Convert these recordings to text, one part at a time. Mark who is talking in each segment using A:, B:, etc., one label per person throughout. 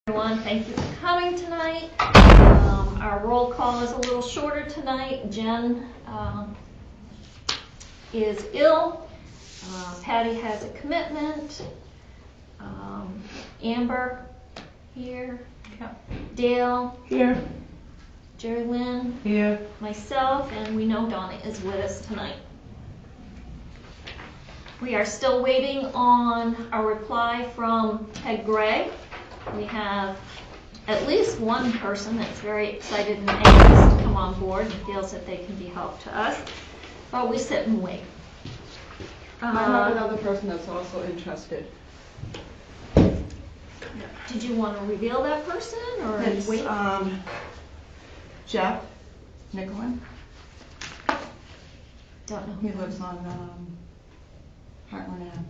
A: Everyone, thank you for coming tonight. Our roll call is a little shorter tonight. Jen is ill. Patty has a commitment. Amber here. Dale
B: here.
A: Jerry Lynn
B: Here.
A: myself, and we know Donna is with us tonight. We are still waiting on a reply from Peg Gray. We have at least one person that's very excited and anxious to come on board and feels that they can be help to us, but we sit and wait.
C: I have another person that's also interested.
A: Did you want to reveal that person or
C: It's
A: wait?
C: Jeff Nicklin.
A: Don't know.
C: He lives on Heartland Ave.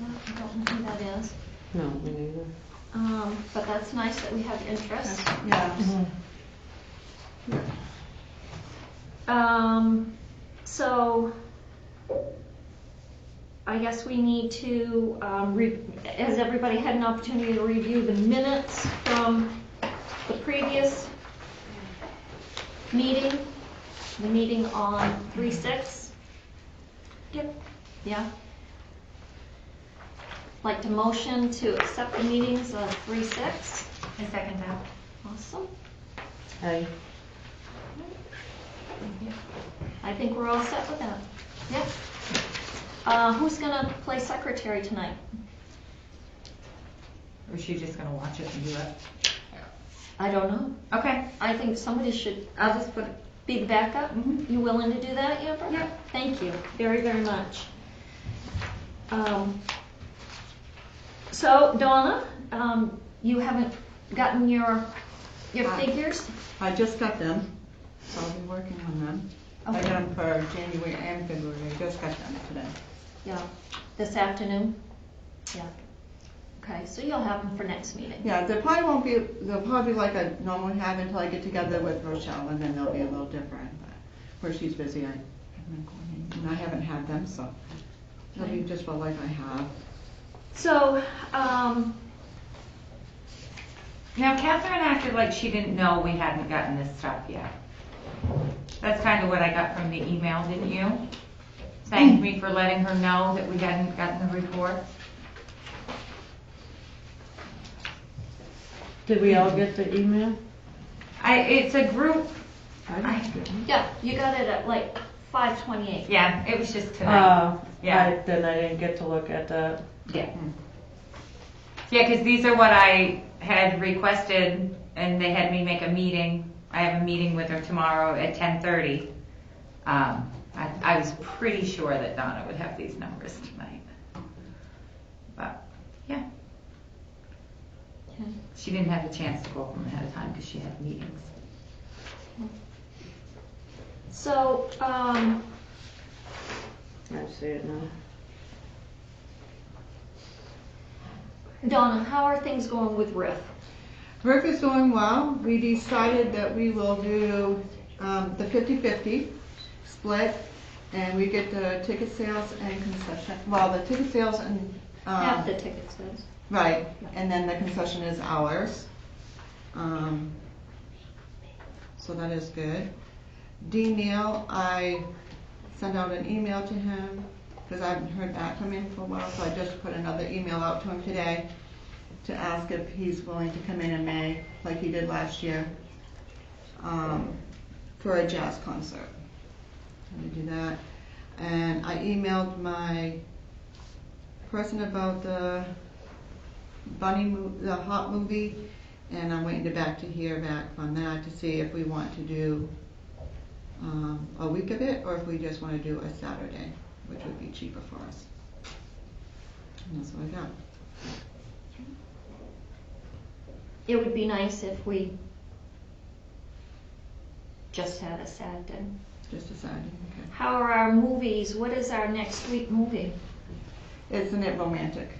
A: No, I don't know who that is.
B: No, me neither.
A: But that's nice that we have interest.
C: Yeah.
A: So I guess we need to, has everybody had an opportunity to review the minutes from the previous meeting? The meeting on 3/6? Yep. Yeah. Like to motion to accept the meetings of 3/6?
D: I second that.
A: Awesome.
B: Hey.
A: I think we're all set with that. Yeah. Who's gonna play secretary tonight?
D: Or is she just gonna watch it and do it?
A: I don't know.
D: Okay.
A: I think somebody should
D: I'll just put
A: be the backup.
C: Mhm.
A: You willing to do that, Amber?
D: Yeah.
A: Thank you very, very much. So Donna, you haven't gotten your figures?
C: I just got them, so I'll be working on them. I
A: Okay.
C: got them for January and February. I just got them today.
A: Yeah. This afternoon? Yeah. Okay, so you'll have them for next meeting.
C: Yeah, they'll probably be like I normally have until I get together with Rochelle, and then they'll be a little different. But where she's busy, I haven't been coordinating, and I haven't had them, so it'll be just what like I have.
A: So,
D: Now, Catherine acted like she didn't know we hadn't gotten this stuff yet. That's kind of what I got from the email, didn't you? Thanked me for letting her know that we hadn't gotten the report.
B: Did we all get the email?
D: It's a group.
A: yeah, you got it at like 5:28.
D: Yeah, it was just tonight. Yeah.
B: Then I didn't get to look at that.
D: Yeah. Yeah, because these are what I had requested, and they had me make a meeting. I have a meeting with her tomorrow at 10:30. I was pretty sure that Donna would have these numbers tonight. But, yeah.
A: Okay.
D: She didn't have a chance to go over them ahead of time because she had meetings.
A: So,
B: I see it now.
A: Donna, how are things going with Riff?
C: Rick is doing well. We decided that we will do the 50-50 split, and we get the ticket sales and concession. Well, the ticket sales and
A: Half the ticket sales.
C: right, and then the concession is ours. So that is good. Dean Neal, I sent out an email to him because I haven't heard back from him for a while, so I just put another email out to him today to ask if he's willing to come in May, like he did last year, for a jazz concert. I'm gonna do that. And I emailed my person about the the Hot movie, and I'm waiting to hear back on that to see if we want to do a week of it or if we just want to do a Saturday, which would be cheaper for us. And that's what I got.
A: It would be nice if we just had a Saturday.
C: Just a Saturday, okay.
A: How are our movies? What is our next week movie?
C: Isn't it romantic?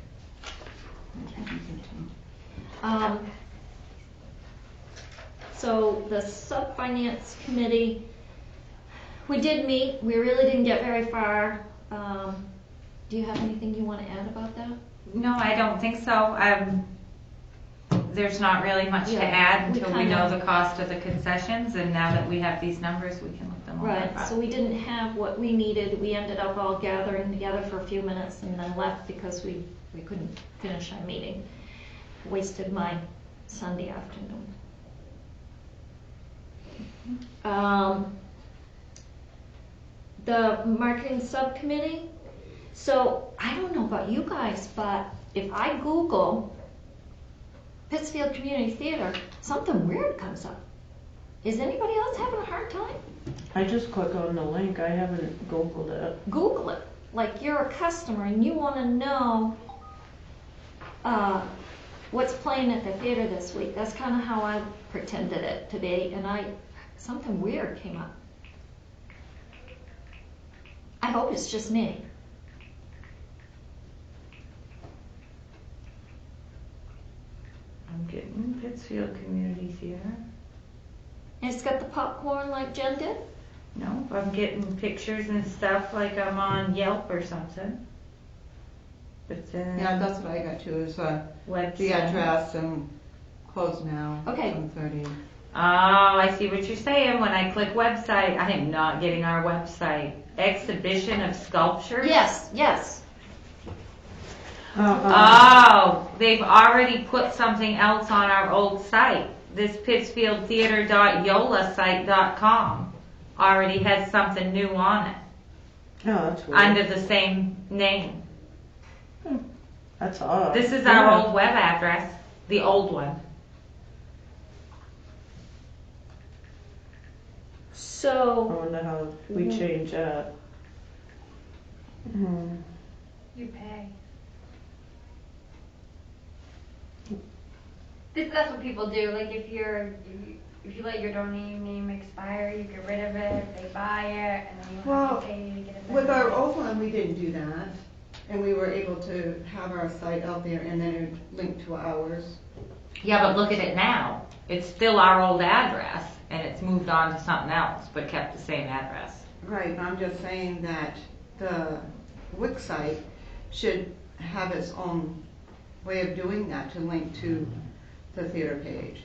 A: So the sub-finance committee, we did meet. We really didn't get very far. Do you have anything you want to add about that?
D: No, I don't think so. there's not really much to
A: Yeah,
D: add
A: we
D: until we
A: kinda-
D: know the cost of the concessions, and now that we have these numbers, we can look them over.
A: Right, so we didn't have what we needed. We ended up all gathering together for a few minutes and then left because we couldn't finish our meeting. Wasted my Sunday afternoon. The marketing subcommittee, so I don't know about you guys, but if I Google Pittsfield Community Theater, something weird comes up. Is anybody else having a hard time?
B: I just click on the link, I haven't Googled it.
A: Google it. Like you're a customer and you want to know what's playing at the theater this week. That's kind of how I pretended it to be, and something weird came up. I hope it's just me.
D: I'm getting Pittsfield Community Theater.
A: And it's got the popcorn like Jen did.
D: No, I'm getting pictures and stuff like I'm on Yelp or something. But then
C: Yeah, that's what I got too, is
D: website.
C: the address and closed now.
A: Okay.
C: 7:30.
D: Oh, I see what you're saying. When I click website, I am not getting our website. Exhibition of sculptures?
A: Yes, yes.
D: Oh, they've already put something else on our old site. This pittsfieldtheater.yolasite.com already has something new on it
B: Oh, that's weird.
D: under the same name.
B: That's odd.
D: This is our old web address, the old one.
B: I
A: So,
B: wonder how we change that.
E: You pay. That's what people do. Like if you let your domain name expire, you get rid of it. They buy it, and then you have
C: Well,
E: to pay to get it back.
C: With our old one, we didn't do that, and we were able to have our site out there and then it linked to ours.
D: Yeah, but look at it now. It's still our old address, and it's moved on to something else, but kept the same address.
C: Right, but I'm just saying that the Wix site should have its own way of doing that to link to the theater page.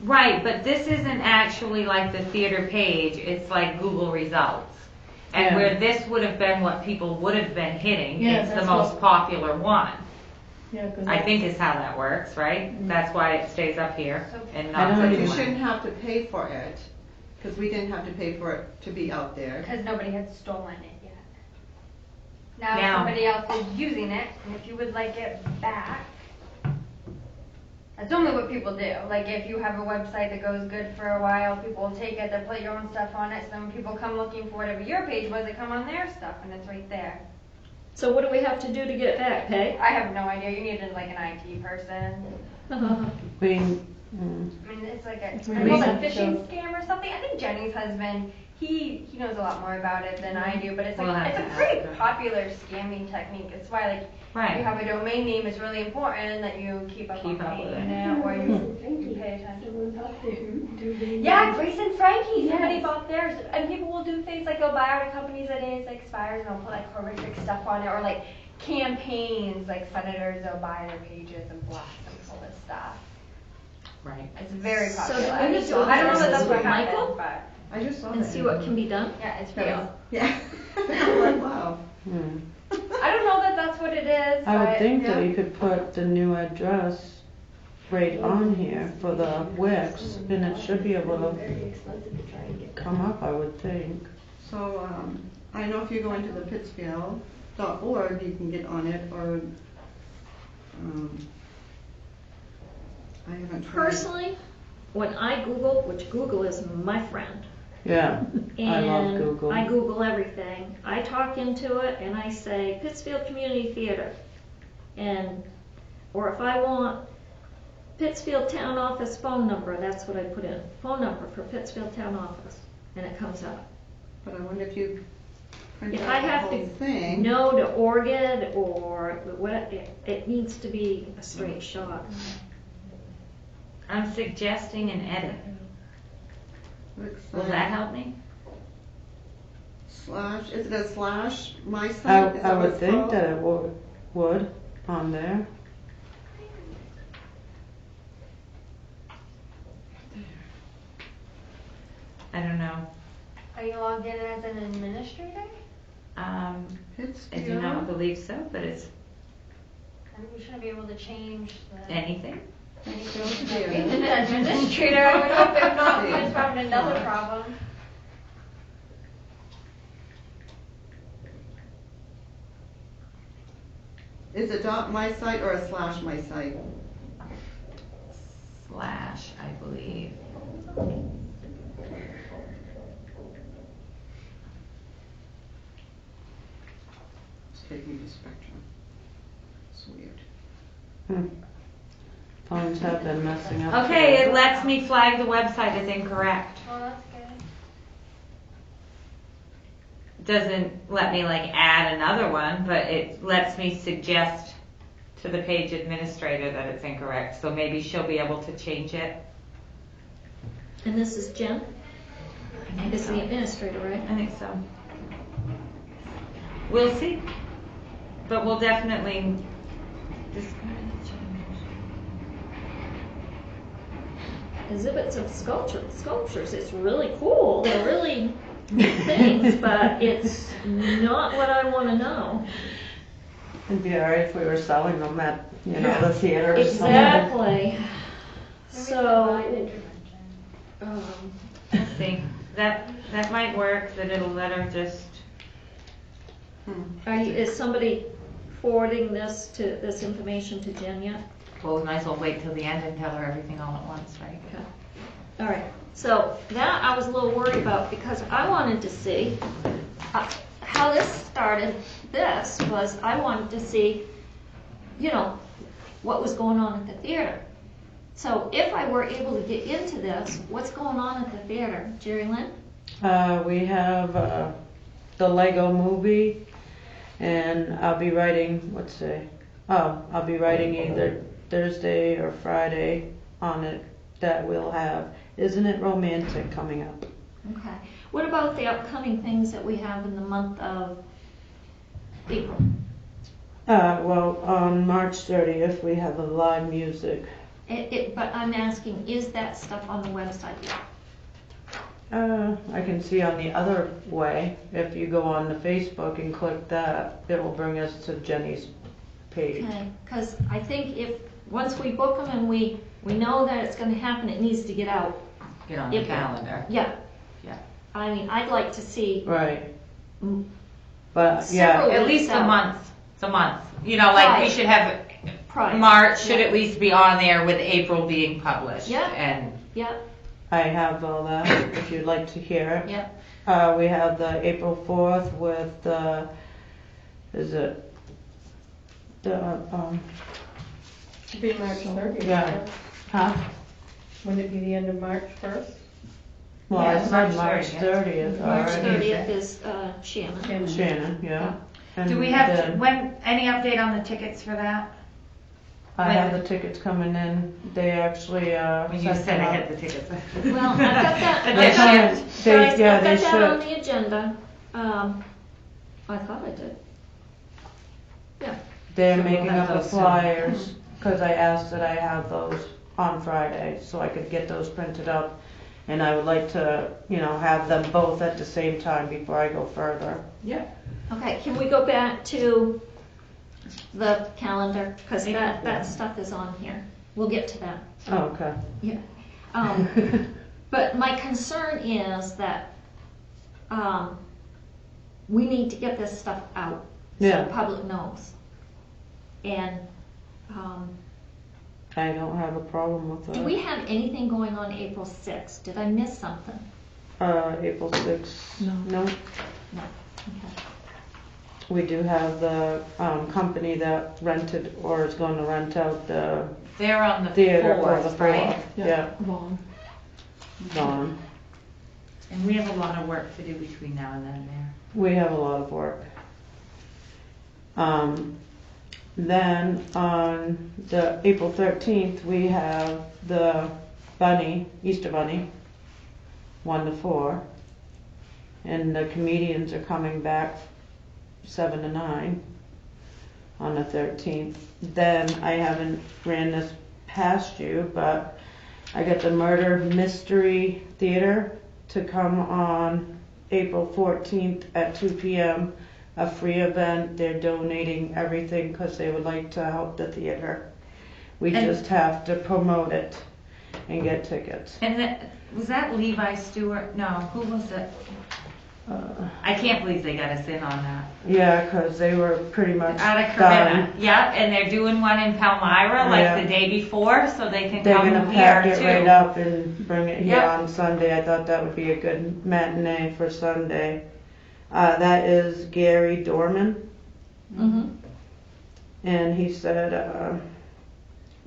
D: Right, but this isn't actually like the theater page, it's like Google results. And
B: Yeah.
D: where this would have been what people would have been hitting,
F: Yeah,
D: it's the
F: that's
D: most
F: what-
D: popular one.
F: Yeah, 'cause
D: I think is how that works, right? That's why it stays up here and
B: I
D: not
B: don't
C: But
D: the
C: you
D: new one.
C: shouldn't have to pay for it, because we didn't have to pay for it to be out there.
E: Because nobody had stolen it yet. Now
D: Now-
E: somebody else is using it, and if you would like it back, that's only what people do. Like if you have a website that goes good for a while, people will take it, they'll put your own stuff on it, so then when people come looking for whatever your page was, they come on their stuff, and it's right there.
A: so what do we have to do to get it back? Pay?
E: I have no idea. You need like an IT person.
B: I mean,
E: I mean, it's like a,
F: It's
E: I call it a
F: really
E: phishing
F: simple.
E: scam or something. I think Jenny's husband, he knows a lot more about it than I do, but it's
D: We'll
E: like
D: have
E: it's
D: to
E: a
D: ask
E: pretty
D: her.
E: popular scamming technique. It's why like if you
D: Right,
E: have a domain name, it's really important that you keep up
D: Keep
E: on
D: up with it.
E: it or you pay attention. Yeah, Grace and Frankie. Somebody bought theirs, and people will do things like they'll buy out a company's that is like expires, and they'll put like horrific stuff on it, or like campaigns, like senators, they'll buy their pages and blast them full of stuff.
D: right.
E: It's very
A: So
E: popular.
A: do we need to
E: I don't know that
A: address
E: that's
A: this
E: what
A: with
E: happened,
A: Michael?
E: but
C: I just saw
A: And
C: that.
A: see what can be done?
E: yeah, it's real.
C: Yeah. I'm like, wow.
E: I don't know that that's what it is.
B: I would
E: but
B: think that
C: yeah.
B: you could put the new address right on here for the Wix, and it should be able to come up, I would think.
C: So, I know if you go into the Pittsfield.org, you can get on it, or, I haven't tried.
A: Personally, when I Google, which Google is my friend,
B: Yeah, I love
A: and
B: Google.
A: I Google everything. I talk into it and I say Pittsfield Community Theater, and or if I want Pittsfield Town Office phone number, that's what I put in. Phone number for Pittsfield Town Office, and it comes up.
C: But I wonder if you print
A: If
C: out
A: I
C: the
A: have
C: whole
A: to
C: thing.
A: know to organ or what, it needs to be a straight shot.
D: I'm suggesting an edit.
C: Looks
D: Will
C: like
D: that help me?
C: Slash, is it a slash, my
B: I,
C: site? Is
B: I
C: what
B: would
C: it's
B: think
C: called?
B: that it would on there.
E: Are you logged in as an administrator?
C: It's
D: I do not believe so, but it's
E: Then we shouldn't be able to change the.
D: anything.
E: Being an administrator, I would hope if not, we found another problem.
C: Is it dot my site or a slash my site?
D: Slash, I believe.
C: It's taking me to Spectrum. It's weird.
B: Phones have been messing up.
D: Okay, it lets me flag the website as incorrect.
E: Well, that's good.
D: Doesn't let me like add another one, but it lets me suggest to the page administrator that it's incorrect. So maybe she'll be able to change it.
A: And this is Jen? Is the administrator, right?
D: I think so. We'll see. But we'll definitely discuss
A: Exhibits of sculptures. It's really cool. They're really neat things, but it's not what I want to know.
B: It'd be alright if we were selling them at, the theater or something.
A: Exactly.
E: Maybe
A: So,
E: divine intervention.
D: We'll see. That might work, that it'll let her just,
A: is somebody forwarding this information to Jen yet?
D: well, we might as well wait till the end and tell her everything all at once, right?
A: Okay. All right. So that I was a little worried about because I wanted to see how this started. This was I wanted to see, what was going on at the theater. So if I were able to get into this, what's going on at the theater, Jerry Lynn?
B: We have the Lego movie, and I'll be writing, I'll be writing either Thursday or Friday on it that we'll have Isn't It Romantic coming up.
A: Okay. What about the upcoming things that we have in the month of April?
B: Well, on March 30th, we have a live music.
A: But I'm asking, is that stuff on the website yet?
B: I can see on the other way, if you go on the Facebook and click that, it will bring us to Jenny's page.
A: Okay, because I think once we book them and we know that it's going to happen, it needs to get out.
D: Get on the
A: If-
D: calendar.
A: Yeah.
D: Yeah.
A: I mean, I'd like to see
B: Right.
A: Mm.
B: But, yeah,
A: Several-
D: At least a
A: So-
D: month. It's a month. Like we
A: Right.
D: should have,
A: price.
D: March should
A: Yeah.
D: at least be on there with April being published.
A: Yeah.
D: And
A: Yeah,
B: I have all that, if you'd like to hear it.
A: yeah.
B: We have the April 4th with is it the,
F: Should be March 30th.
B: Yeah. huh?
F: Wouldn't it be the end of March 1st?
B: Well,
D: Yeah,
B: I said
D: March
B: March
D: 30th.
B: 30th
A: March
B: already.
A: 30th is Shannon.
B: Shannon, yeah.
D: do we
B: And
D: have,
B: then
D: any update on the tickets for that?
B: I have the tickets coming in, they actually,
D: When you
B: sent
D: said
B: them
D: I
B: out.
D: had the tickets.
A: Well, I've got that.
D: But
A: I've
D: they're
A: got-
D: shipped.
A: Guys,
B: Yeah,
A: I've
B: they
A: got that on
B: should.
A: the agenda. I thought I did. Yeah.
B: They're
D: So we'll
B: making
D: have
B: up the
D: those soon.
B: flyers, cause I asked that I have those on Friday, so I could get those printed up. And I would like to, have them both at the same time before I go further.
A: Okay, can we go back to the calendar? Because
D: April
A: that stuff is on here. We'll get to that.
B: Oh, okay.
A: Yeah. But my concern is that we need to get this stuff out so
B: Yeah.
A: the public knows. And
B: I don't have a problem with that.
A: do we have anything going on April 6th? Did I miss something?
B: April 6th? No.
A: No. Okay.
B: We do have the, company that rented or is gonna rent out the
D: They're on the
B: theater for the
D: 4th, right?
B: 4th. Yeah. Vaughn.
D: And we have a lot of work to do between now and then there.
B: We have a lot of work. Then on the April 13th, we have the Easter Bunny, 1 to 4. And the comedians are coming back 7 to 9 on the 13th. Then I haven't ran this past you, but I got the Murder Mystery Theater to come on April 14th at 2 p.m., a free event. They're donating everything because they would like to help the theater. We
D: And-
B: just have to promote it and get tickets.
D: And was that Levi Stewart? No, who was it?
B: Uh,
D: I can't believe they got us in on that.
B: yeah, because they were pretty much
D: Out of
B: done.
D: Corona. Yep, and they're doing one in Palmyra like
B: Yeah.
D: the day before, so they can
B: They're
D: come
B: gonna
D: here
B: pack it
D: too.
B: right up and bring it here
D: Yep.
B: on Sunday. I thought that would be a good matinee for Sunday. That is Gary Dorman,
A: Mm-hmm.
B: and he said,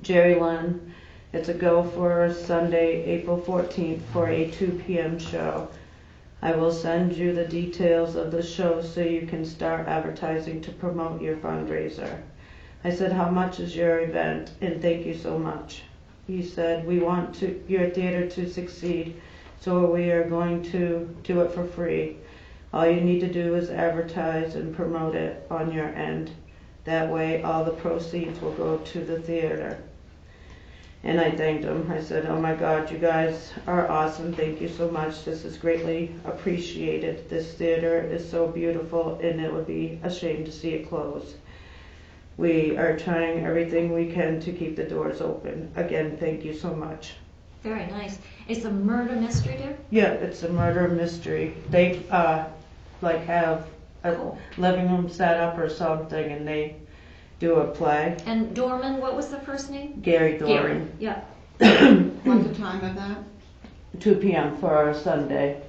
B: Jerry Lynn, it's a go for Sunday, April 14th for a 2 p.m. show. I will send you the details of the show so you can start advertising to promote your fundraiser. I said, how much is your event? And thank you so much. He said, we want your theater to succeed, so we are going to do it for free. All you need to do is advertise and promote it on your end. That way all the proceeds will go to the theater. And I thanked him. I said, oh my God, you guys are awesome. Thank you so much. This is greatly appreciated. This theater is so beautiful and it would be a shame to see it close. We are trying everything we can to keep the doors open. Again, thank you so much.
A: Very nice. It's a murder mystery, dear?
B: Yeah, it's a murder mystery. They have a
A: Cool.
B: living room set up or something and they do a play.
A: And Dorman, what was the first name?
B: Gary
A: Gary.
B: Dorman.
A: Yeah.
C: What's the time of that?
B: 2 p.m. for our Sunday,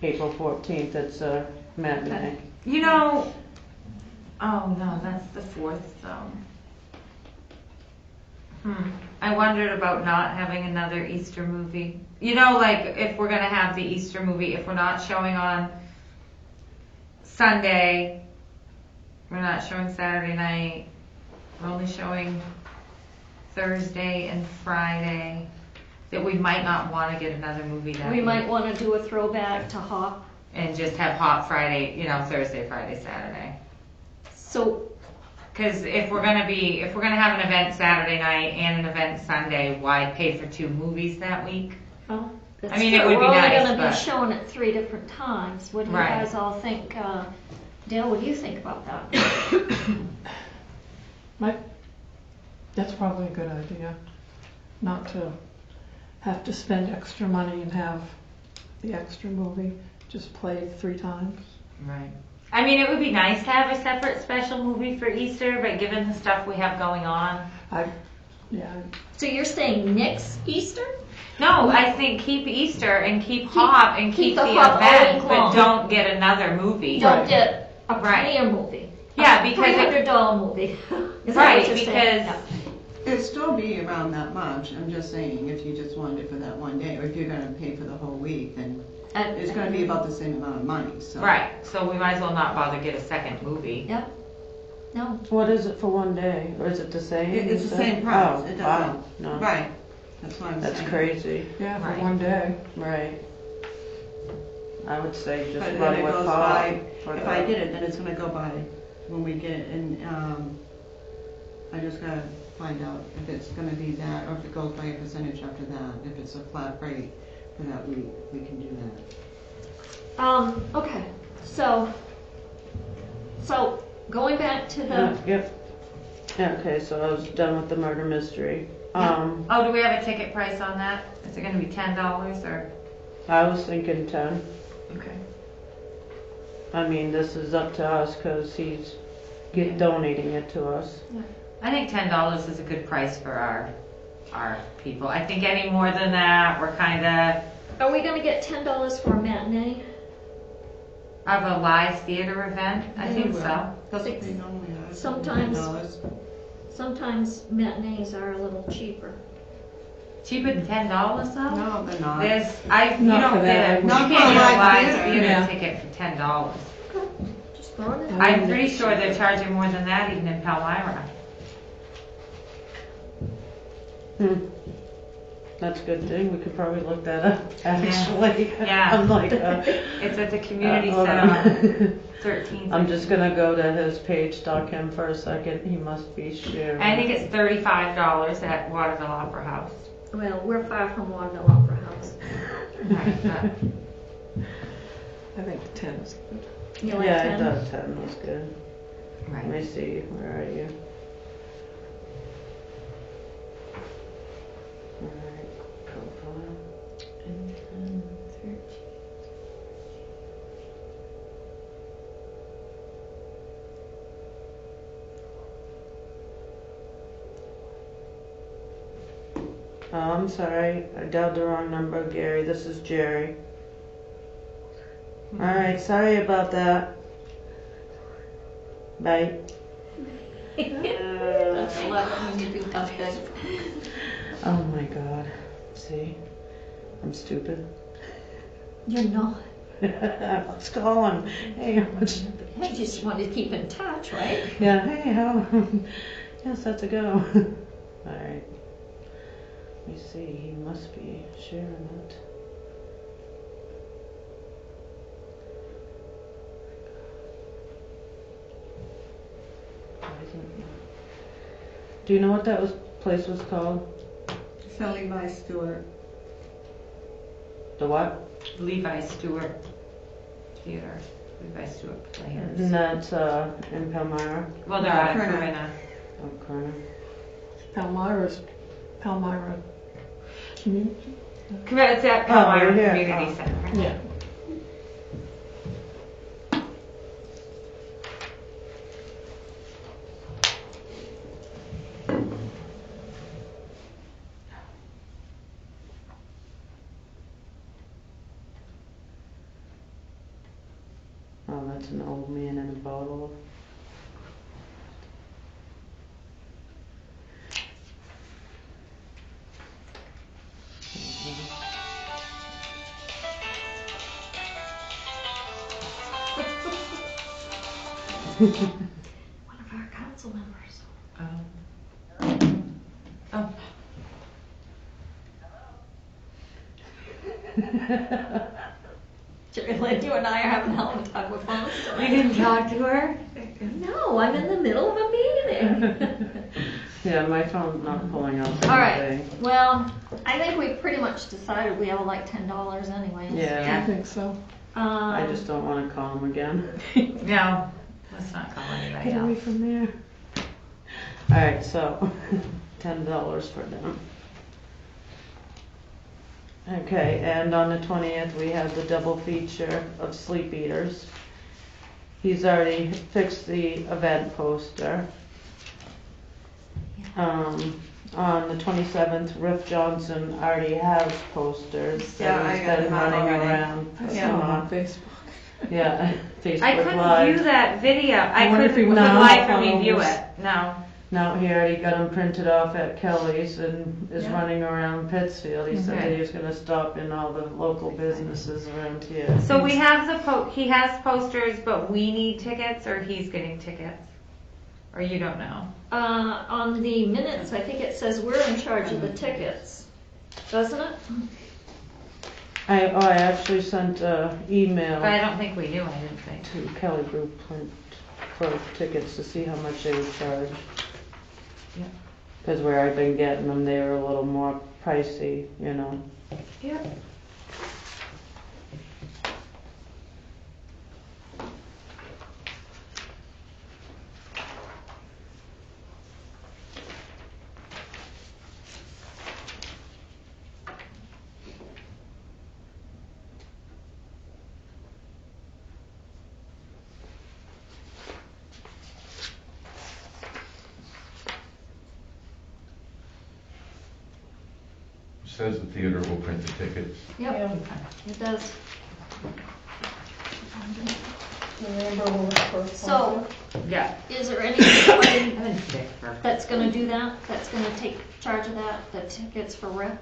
B: April 14th. It's a matinee.
D: You know, oh no, that's the 4th though. I wondered about not having another Easter movie. You know, like if we're gonna have the Easter movie, if we're not showing on Sunday, we're not showing Saturday night, we're only showing Thursday and Friday, that we might not want to get another movie that
A: We
D: week.
A: might want to do a throwback to Hop.
D: And just have Hot Friday, you know, Thursday, Friday, Saturday.
A: So,
D: Because if we're gonna have an event Saturday night and an event Sunday, why pay for 2 movies that week?
A: well, that's
D: I mean, it
A: true.
D: would be
A: We're only
D: nice,
A: going to
D: but-
A: be shown at 3 different times. What do you
D: Right.
A: guys all think? Dale, what do you think about that?
F: That's probably a good idea, not to have to spend extra money and have the extra movie just played 3 times.
D: Right. I mean, it would be nice to have a separate special movie for Easter, but given the stuff we have going on,
F: Yeah,
A: So you're saying next Easter?
D: no, I think keep Easter and keep Hop and
A: keep
D: keep
A: the
D: the
A: Hop all
D: event,
A: week
D: but
A: long.
D: don't get another movie.
A: Don't get a
D: Right.
A: premiere movie.
D: Yeah, because it-
A: $300 movie. Is that
D: Right,
A: what you're saying?
D: because-
C: It'd still be around that much, I'm just saying, if you just wanted it for that one day, or if you're gonna pay for the whole week, then
A: Yeah.
C: it's gonna be about the same amount of money, so.
D: Right. So we might as well not bother get a second movie.
A: Yep. No.
B: What is it for one day? Or is it the same?
C: It's
B: you
C: the
B: said?
C: same price,
B: Oh,
C: it
B: wow.
C: doesn't,
B: No,
C: right, that's what I'm saying.
B: that's crazy.
F: yeah,
D: Right.
F: for one day.
B: Right. I would say just
C: But
B: run
C: then it
B: with
C: goes
B: Hop.
C: by,
B: for
C: if
B: the-
C: I did it, then it's gonna go by when we get it, and, I just gotta find out if it's gonna be that, or if it goes by a percentage after that. If it's a flat rate for that week, we can do that.
A: Okay. So going back to the,
B: Yep. Yeah, okay, so I was done with the murder mystery.
D: Oh, do we have a ticket price on that? Is it gonna be $10 or?
B: I was thinking 10.
D: Okay.
B: I mean, this is up to us because he's donating it to us.
D: I think $10 is a good price for our people. I think any more than that, we're kinda
A: are we going to get $10 for a matinee?
D: of a live theater event. I think so.
C: That's what they normally are.
A: Sometimes-
C: $10.
A: Sometimes matinees are a little cheaper.
D: Cheaper than $10 though?
C: No, they're not.
D: You
F: Not
D: don't
F: for that.
D: get you
C: Not
D: can't
C: for a
D: get a
C: live
D: live
C: theater.
D: theater
F: Yeah.
D: ticket for $10.
A: Just throwing it.
D: I'm pretty sure they're charging more than that even in Palmyra.
B: That's a good thing. We could probably look that up, actually.
D: Yeah.
B: I'm like,
D: It's at the community
B: hold
D: center
B: on.
D: on 13th.
B: I'm just gonna go to his page, stalk him for a second. He must be sharing.
D: I think it's $35 at Waterville Opera House.
A: Well, we're far from Waterville Opera House.
D: Right, but
F: I think 10 is good.
A: You like
B: Yeah, I
A: 10?
B: thought 10 was good. Let me
D: Right.
B: see, where are you? Alright, profile. And then 13. Oh, I'm sorry, I dialed the wrong number, Gary. This is Jerry. Alright, sorry about that. Bye.
A: That's a lot when you do nothing.
B: Oh my god. See? I'm stupid.
A: You're not.
B: Let's call him. Hey, what's...
A: I just wanted to keep in touch, right?
B: Yeah, hey, how... Yes, that's a go. Alright. Let me see, he must be sharing it. Why isn't it- Do you know what that place was called?
C: Sally by Stewart.
B: The what?
D: Levi Stewart Theater, Levi Stewart Players.
B: And that's in Palmyra.
D: Well, they're out of
C: Corinna.
D: Corinna.
B: Oh, Corner.
F: Palmyra Community.
D: It's at
B: Oh,
D: Palmyra
B: right here.
D: Community
B: Oh.
D: Center.
F: Yeah.
B: Oh, that's an old man in a bottle.
A: One of our council members.
D: Oh.
A: Jerry Lynn, you and I are having a hell of a time with phones
D: You
A: tonight.
D: didn't talk to her?
A: No, I'm in the middle of a meeting.
B: Yeah, my phone's not pulling up anything.
A: All right, well, I think we pretty much decided we owe like $10 anyways.
B: Yeah,
F: I think so.
B: I just don't want to call him again.
D: No, let's not call anybody
B: Get away
D: else.
B: from there. Alright, so $10 for them. Okay, and on the 20th we have the double feature of Sleep Eaters. He's already fixed the event poster. On the 27th, Riff Johnson already has posters
C: Yeah,
B: that
C: I
B: he's
C: got
B: been
C: them out
B: running
C: already.
B: around.
F: I saw
B: Yeah.
F: him on Facebook.
B: Yeah, Facebook
D: I couldn't
B: Live.
D: view that video. I
F: wonder if
D: couldn't,
F: he
D: would
F: went
B: on
D: live
B: the
D: for me
B: phones.
D: view it. No.
B: No, he already got them printed off at Kelly's and is
C: Yeah.
B: running around Pittsfield. He said
D: Okay.
B: that he was gonna stop in all the local businesses around here.
D: So we have he has posters, but we need tickets, or he's getting tickets? Or you don't know?
A: On the minutes, I think it says we're in charge of the tickets, doesn't it?
B: I actually sent an email
D: But I don't think we do, I didn't think.
B: to Kelly Group for tickets to see how much they would charge.
D: Yeah.
B: Cause where I've been getting them, they were a little more pricey, you know.
D: Yep.
G: Says the theater will print the tickets.
A: Yep, it does. So,
D: Yeah.
A: is there anybody
D: I've been sick for.
A: that's gonna do that, that's gonna take charge of that, the tickets for Riff?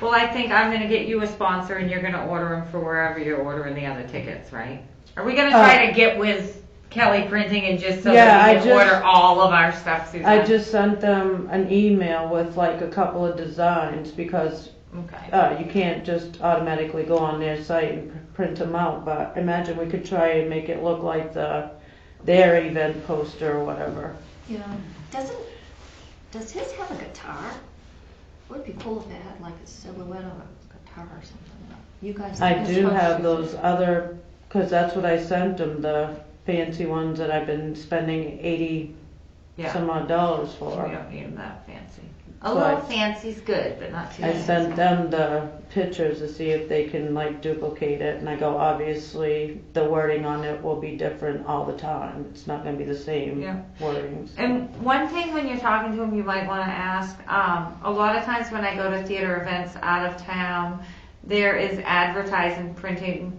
D: Well, I think I'm gonna get you a sponsor and you're gonna order them for wherever you're ordering the other tickets, right? Are we gonna try to get with Kelly Printing and just so
B: Yeah,
D: that we
B: I
D: can
B: just-
D: order all of our stuff, Suzanne?
B: I just sent them an email with like a couple of designs because
D: Okay.
B: you can't just automatically go on their site and print them out, but imagine we could try and make it look like their event poster or whatever.
A: Yeah. Does his have a guitar? It would be cool if it had like a silhouette of a guitar or something. You guys.
B: I
A: you're
B: do
A: supposed
B: have
A: to-
B: those other Cause that's what I sent them, the fancy ones that I've been spending 80
D: Yeah.
B: some odd dollars
D: We
B: for.
D: don't need them that fancy. A
B: So
D: little
B: I-
D: fancy's good, but not too
B: I
D: fancy.
B: sent them the pictures to see if they can like duplicate it, and I go, obviously, the wording on it will be different all the time. It's not gonna be the same
D: Yeah.
B: wordings.
D: And one thing when you're talking to them, you might want to ask, a lot of times when I go to theater events out of town, there is advertising printed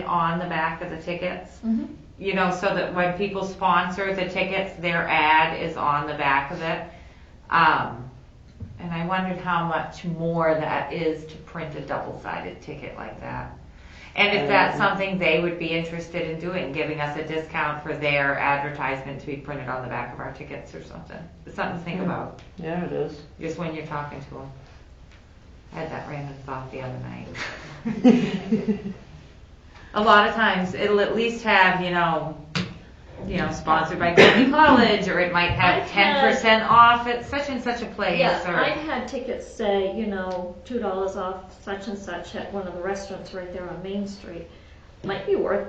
D: on the back of the tickets.
A: Mhm.
D: You know, so that when people sponsor the tickets, their ad is on the back of it. And I wondered how much more that is to print a double-sided ticket like that. And if that's something they would be interested in doing, giving us a discount for their advertisement to be printed on the back of our tickets or something. It's something to think about,
B: Yeah, it is.
D: just when you're talking to them. I had that random thought the other night. A lot of times, it'll at least have, sponsored by County College, or it might have
A: I've had-
D: 10% off at such and such a place,
A: Yeah,
D: or.
A: I've had tickets say, $2 off such and such at one of the restaurants right there on Main Street. Might be worth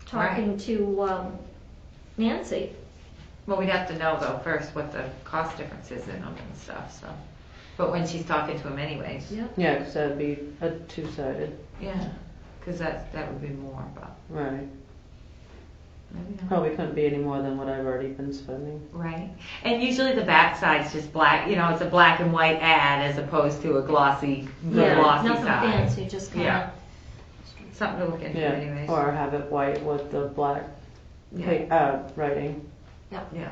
A: talking to Nancy.
D: Well, we'd have to know though first what the cost difference is in them and stuff, so. But when she's talking to him anyways.
A: Yeah.
B: Yeah, 'cause that'd be a two-sided.
D: Yeah, because that would be more, but
B: Right.
D: maybe not.
B: Probably couldn't be any more than what I've already been spending.
D: Right. And usually the backside's just black, it's a black and white ad as opposed to a glossy
A: Nothing
D: side.
A: fancy, just kind of.
D: Yeah. Something to look into
B: Yeah.
D: anyways.
B: Or have it white with the black writing.
D: Yeah.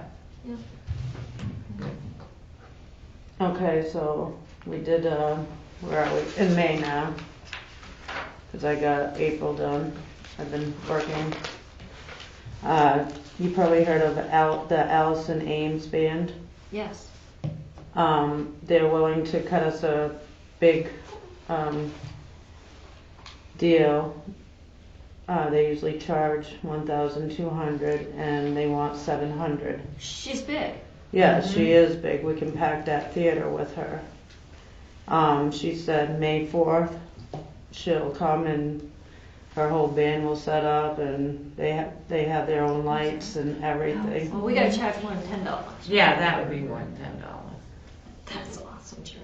B: Okay, so we did, where are we? In May now. Because I got April done. I've been working. You probably heard of the Allison Ames Band.
A: Yes.
B: They're willing to cut us a big deal. They usually charge $1,200 and they want $700.
A: She's big.
B: Yeah, she is big. We can pack that theater with her. She said May 4th she'll come and her whole band will set up and they have their own lights and everything.
A: Well, we gotta charge more than $10.
D: Yeah, that would be more than $10.
A: That's awesome, Julie.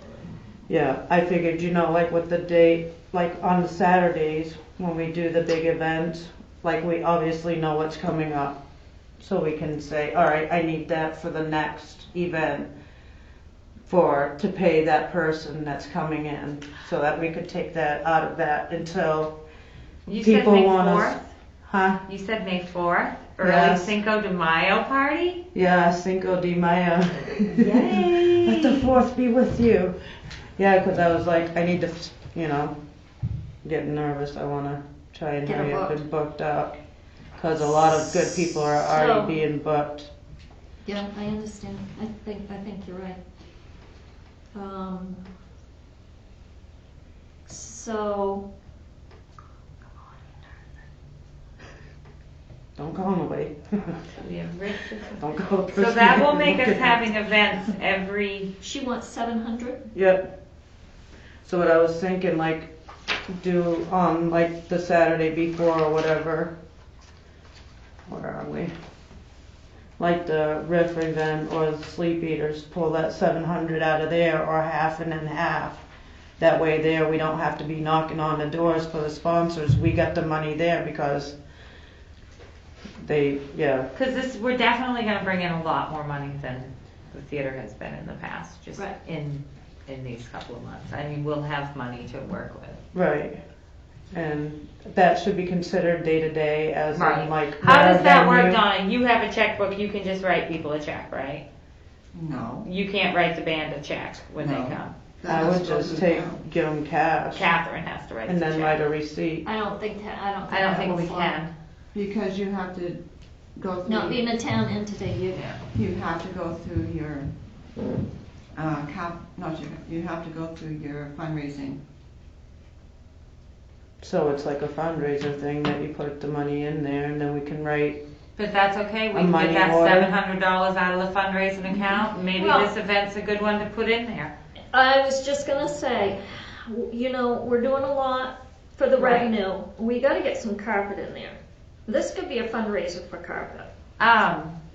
B: Yeah, I figured, like with the date, like on the Saturdays when we do the big event, like we obviously know what's coming up. So we can say, all right, I need that for the next event to pay that person that's coming in, so that we could take that out of that until
D: You said
B: people
D: May
B: want
D: 4th?
B: us. Huh?
D: You said May 4th? Early
B: Yes.
D: Cinco de Mayo party?
B: Yeah, Cinco de Mayo.
D: Yay!
B: Let the fourth be with you. Yeah, because I was like, I need to, getting nervous. I want to try and
A: Get
B: hurry
A: it
B: up and booked up. Because a lot of good people are already
A: So-
B: being booked.
A: Yeah, I understand. I think you're right. So,
B: Don't go away.
D: We have Rich.
B: Don't go.
D: So that will make us having events every,
A: she wants 700?
B: Yep. So what I was thinking, like, do on like the Saturday before or whatever. Where are we? Like the Riff event or the Sleep Eaters, pull that 700 out of there or half and then half. That way there we don't have to be knocking on the doors for the sponsors. We got the money there because
D: because we're definitely going to bring in a lot more money than the theater has been in the past, just
A: Right.
D: in these couple of months. I mean, we'll have money to work with.
B: right. And that should be considered day to day as in like.
D: How does
B: their
D: that work,
B: venue.
D: Donna? You have a checkbook, you can just write people a check, right?
C: No.
D: You can't write the band a check when
C: No.
D: they come.
C: That
B: I
C: has
B: would
C: to go
B: just
C: through town.
B: give them cash
D: Catherine has to write
B: and
D: the
B: then
D: check.
B: write a receipt.
A: I don't think
D: I don't
A: that
D: think
A: will
D: we
A: fly.
D: can.
C: Because you have to go through.
A: Not being a town entity,
C: You have to go through your, you have to go through your fundraising.
B: So it's like a fundraiser thing that you put the money in there and then we can write.
D: But that's okay, we
B: A
D: can
B: money
D: get that
B: order?
D: $700 out of the fundraising account, and maybe
A: Well-
D: this event's a good one to put in there.
A: I was just gonna say, we're doing a lot for the
D: Right.
A: revenue, we gotta get some carpet in there. This could be a fundraiser for carpet.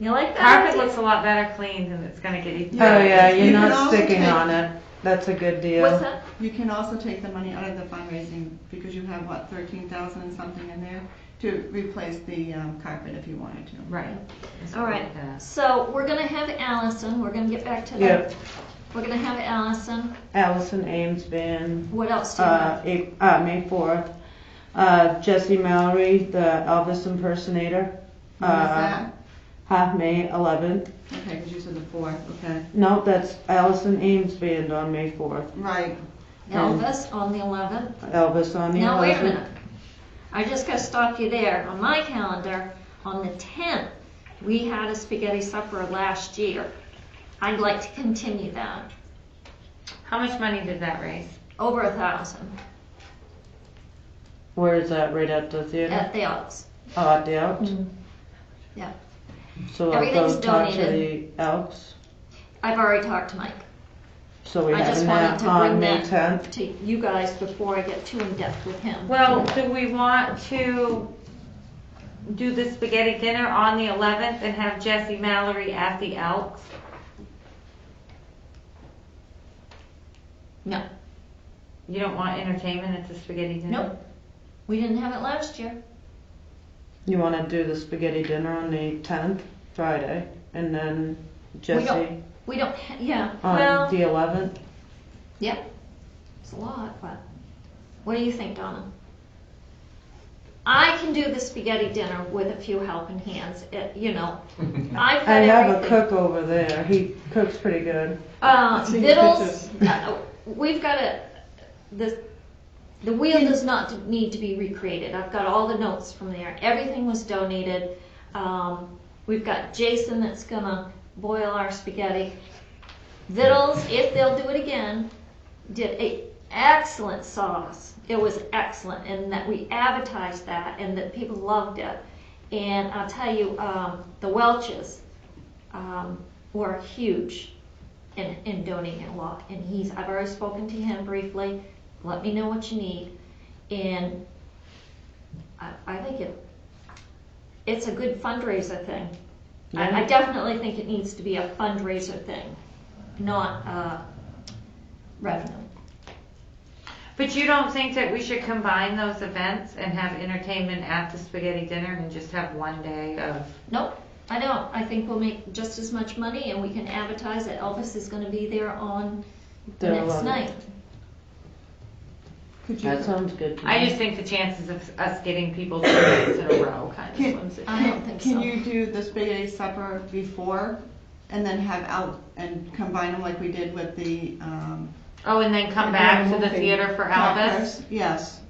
A: You like that
D: Carpet
A: idea?
D: looks a lot better cleaned and it's gonna get even.
B: Oh yeah, you're
C: You can
B: not
C: also
B: sticking
C: take-
B: on it. That's a good deal.
A: What's that?
C: You can also take the money out of the fundraising, because you have, what, 13,000 and something in there, to replace the carpet if you wanted to.
D: Right.
A: All right, so we're gonna have Allison, we're gonna get back to
B: Yeah.
A: that. We're gonna have Allison,
B: Allison Ames Band,
A: what else do you have?
B: May 4th. Jesse Mallory, the Elvis impersonator.
C: When is that?
B: Half May 11th.
C: Okay, because you said the 4th, okay.
B: No, that's Allison Ames Band on May 4th.
C: Right.
A: Elvis on the 11th.
B: Elvis on the 11th.
A: Now, wait a minute. I just gotta stop you there. On my calendar, on the 10th, we had a spaghetti supper last year. I'd like to continue that.
D: How much money did that raise?
A: Over 1,000
B: Where is that? Right at the theater?
A: at the Elks.
B: Oh, at the Elks?
A: Yeah.
B: So I'll
A: Everything's
B: go talk to
A: donated.
B: the Elks.
A: I've already talked to Mike.
B: So we
A: I just
B: have
A: wanted
B: that
A: to
B: on
A: bring
B: May
A: that
B: 10th.
A: to you guys before I get too in depth with him.
D: Well, do we want to do the spaghetti dinner on the 11th and have Jesse Mallory at the Elks?
A: No,
D: You don't want entertainment at the spaghetti dinner?
A: nope. We didn't have it last year.
B: You want to do the spaghetti dinner on the 10th, Friday, and then Jesse
A: We don't, yeah,
B: on
A: well,
B: the 11th?
A: yeah. It's a lot, but what do you think, Donna? I can do the spaghetti dinner with a few helping hands, you know. I've got
B: I have a
A: everything.
B: cook over there. He cooks pretty good.
F: Seen
A: Vittles,
F: pictures.
A: we've got the wheel does not need to be recreated. I've got all the notes from there. Everything was donated. We've got Jason that's gonna boil our spaghetti. Vittles, if they'll do it again, did a excellent sauce. It was excellent, and that we advertised that, and that people loved it. And I'll tell you, the Welches were huge in donating a lot. And I've already spoken to him briefly. Let me know what you need. And I think it's a good fundraiser thing. I definitely think it needs to be a fundraiser thing, not revenue.
D: But you don't think that we should combine those events and have entertainment at the spaghetti dinner and just have one day of?
A: Nope, I don't. I think we'll make just as much money, and we can advertise that Elvis is going to be there on the next
B: 11th.
A: night.
C: Could you,
B: That sounds good to me.
D: I just think the chances of us getting people 2 nights in a row kind of slims it
A: I
D: down.
A: don't think
C: can
A: so.
C: you do the spaghetti supper before and then have out and combine them like we did with the
D: Oh, and then come
F: And
D: back
F: then
D: to the
F: movie.
D: theater for Elvis?
C: crackers? Yes.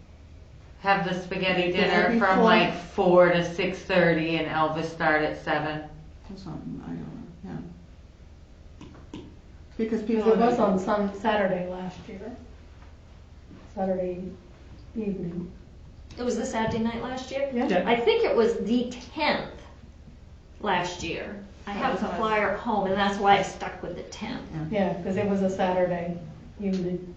D: Have the spaghetti
C: Yeah,
D: dinner
C: before-
D: from like 4 to 6:30 and Elvis start at 7.
C: Or something, I don't know, yeah. Because
H: Because
C: people.
H: it was on some Saturday last year. Saturday evening.
A: It was the Saturday night last year?
F: Yeah.
A: I think it was the 10th last year. I have the flyer at home, and that's why I stuck with the 10th.
H: Yeah, because it was a Saturday evening.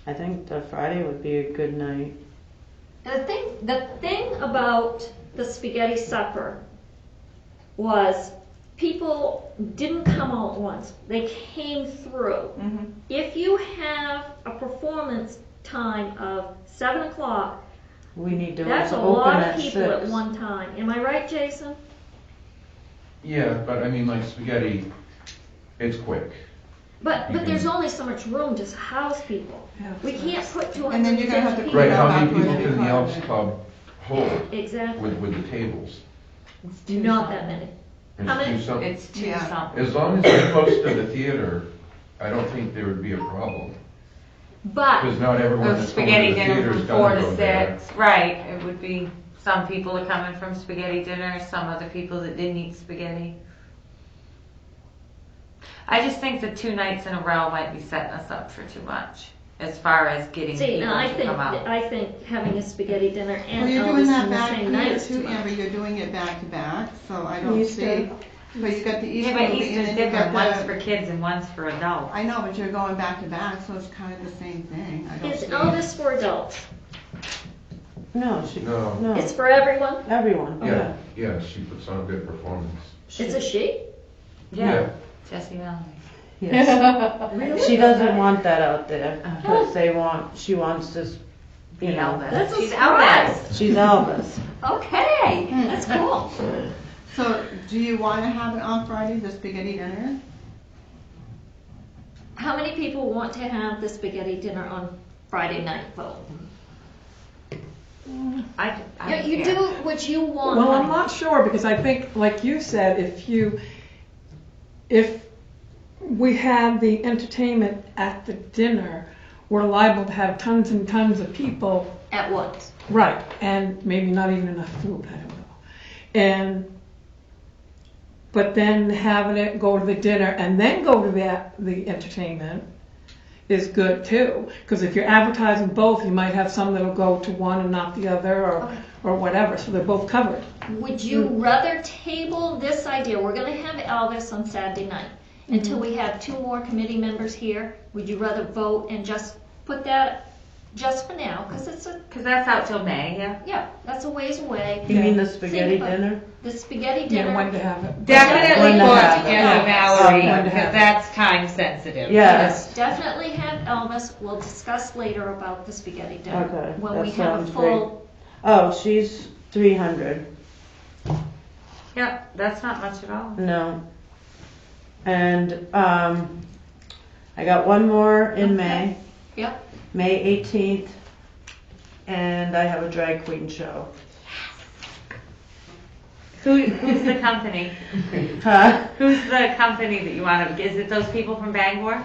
B: I think the Friday would be a good night.
A: The thing about the spaghetti supper was people didn't come all at once. They came through.
C: Mhm.
A: If you have a performance time of 7 o'clock,
B: We need to
A: that's a
B: open
A: lot
B: at
A: of people at
B: 6.
A: one time. Am I right, Jason?
G: Yeah, but I mean, like spaghetti, it's quick.
A: But
G: You
A: there's
G: can-
A: only so much room to house people. We can't put
C: And then you're gonna have
A: 250
C: to
A: people.
G: Right,
C: Yeah,
G: how many
C: afterwards
G: people can the
C: before
G: Elks
C: that.
G: Club hold
A: Exactly.
G: with the tables?
A: Not that many.
G: It's
A: How many?
G: two some-
D: It's 2
C: Yeah.
D: something.
G: As long as they're close to the theater, I don't think there would be a problem.
A: But
G: Because not everyone
D: The
G: that's going
D: spaghetti
G: to the
D: dinner
G: theater is
D: from 4
G: gonna
D: to
G: go there.
D: 6. Right, it would be, some people are coming from spaghetti dinner, some other people that didn't eat spaghetti. I just think the 2 nights in a row might be setting us up for too much as far as getting
A: see,
D: people
A: now
D: to come out.
A: I think having a spaghetti dinner
C: Well,
A: and
C: you're doing
A: Elvis
C: that
A: on the
C: back
A: same
C: here
A: night is
C: too,
A: too
C: Amber,
A: much.
C: you're doing it back to back, so I don't
H: Easter.
C: see. But you got the Easter
D: Yeah, but
C: movie and
D: Easter's
C: then you
D: different,
C: got
D: one's
C: the.
D: for kids and one's for adults.
C: I know, but you're going back to back, so it's kind of the same thing. I don't
A: Is
C: see.
A: Elvis for adults?
B: No,
G: No.
A: It's for everyone?
B: everyone.
G: Yeah, yeah, she puts on a good performance.
A: It's a she?
G: Yeah.
D: Jessie Mallory.
B: Yes.
A: Really?
B: She doesn't want that out there
D: Uh-huh.
B: because she wants to,
D: Be
B: you know,
D: Elvis.
A: That's a
D: She's
A: surprise.
D: Elvis.
B: she's Elvis.
A: Okay, that's cool.
C: So, do you want to have it on Friday, the spaghetti dinner?
A: How many people want to have the spaghetti dinner on Friday night, vote?
D: I
A: Yeah, you
D: care.
A: do what you want.
F: Well, I'm
A: honey.
F: not sure, because I think, like you said, if we have the entertainment at the dinner, we're liable to have tons and tons of people.
A: At once.
F: Right, and maybe not even enough food, I don't know. But then having it go to the dinner and then go to the entertainment is good too. Because if you're advertising both, you might have some that'll go to one and not the other, or whatever, so they're both covered.
A: Would you rather table this idea? We're gonna have Elvis on Saturday night. Until we have 2 more committee members here, would you rather vote and just put that, just for now, because it's a,
D: Cause that's out till May, yeah.
A: yeah, that's a ways away.
B: You mean the spaghetti
A: Think about-
B: dinner?
A: The spaghetti
F: Yeah,
A: dinner.
F: when to have it.
D: Definitely
B: When to
D: for
B: have it.
D: Jessie Mallory,
F: When to
D: because
F: have it.
D: that's time sensitive.
B: Yes.
A: Definitely have Elvis. We'll discuss later about the spaghetti dinner.
B: Okay,
A: When
B: that
A: we have a
B: sounds
A: full,
B: Oh, she's 300.
D: Yeah, that's not much at all.
B: No. And I got one more in May,
A: yep,
B: May 18th, and I have a drag queen show.
D: Who's the company?
B: Huh?
D: Who's the company that you want to, is it those people from Bangor?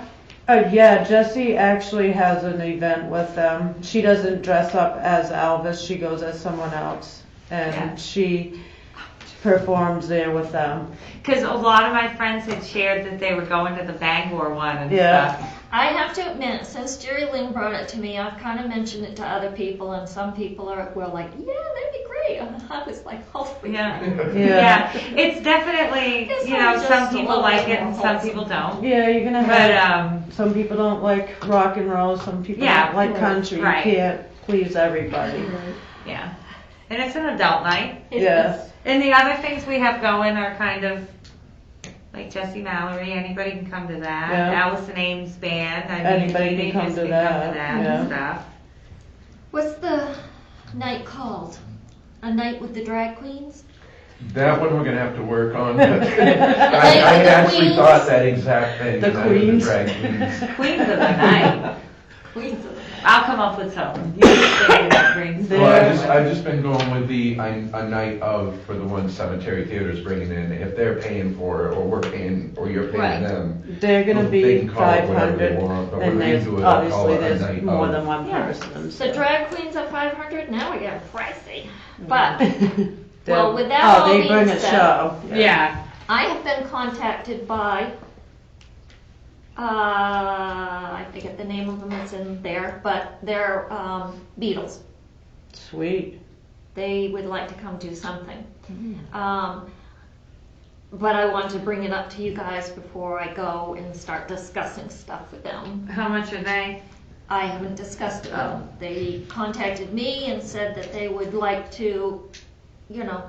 B: Yeah, Jessie actually has an event with them. She doesn't dress up as Elvis, she goes as someone else. And
D: Yeah.
B: she performs there with them.
D: Because a lot of my friends had shared that they were going to the Bangor one and
B: Yeah.
D: stuff.
A: I have to admit, since Jerry Ling brought it to me, I've kind of mentioned it to other people, and some people were like, "Yeah, that'd be great." And I was like, "Oh,
D: Yeah.
B: Yeah.
D: Yeah, it's definitely,
A: It's
D: you know,
A: just
D: some
A: a
D: people
A: little
D: like
A: bit
D: it and
A: more
D: some
A: wholesome.
D: people don't.
B: Yeah, you're gonna
D: But,
B: have, some people don't like rock and roll, some people
D: Yeah,
B: don't like country.
D: right.
B: You can't please everybody.
D: Yeah. And it's an adult night.
A: It
B: Yes.
A: is-
D: And the other things we have going are kind of like Jessie Mallory, anybody can come to that.
B: Yeah.
D: Allison Ames Band, I mean,
B: Anybody can
D: teenagers
B: come to
D: can
B: that,
D: come to that
B: yeah.
D: and stuff.
A: What's the night called? A night with the drag queens?
G: That one we're gonna have to work on. I
A: Like the
G: actually
A: Queens.
G: thought that exact thing.
B: The
G: that was
B: Queens.
G: drag queens.
D: Queens of the night.
A: Queens of the night.
D: I'll come up with something. You just say that brings.
B: There-
G: Well, I've just been going with the, a night of, for the one Cemetery Theater's bringing in, if they're paying for it, or we're paying, or you're
A: Right.
G: paying them.
B: They're gonna
G: They
B: be
G: can call it whatever they
B: 500,
G: want, but when
B: and
G: they
B: there's,
G: do it, I'll call
B: obviously
G: it a
B: there's
G: night
B: more
G: of.
B: than one
A: Yeah.
B: person.
A: The
B: so.
A: drag queens are 500. Now we're getting pricey. But
B: They'll-
A: well, with that all
B: Oh, they
A: being
B: bring a
A: said-
B: show.
D: Yeah.
A: I have been contacted by, I forget the name of them, it's in there, but they're Beatles.
B: Sweet.
A: They would like to come do something. But I want to bring it up to you guys before I go and start discussing stuff with them.
D: How much are they?
A: I haven't discussed it with them. They contacted me and said that they would like to, you know,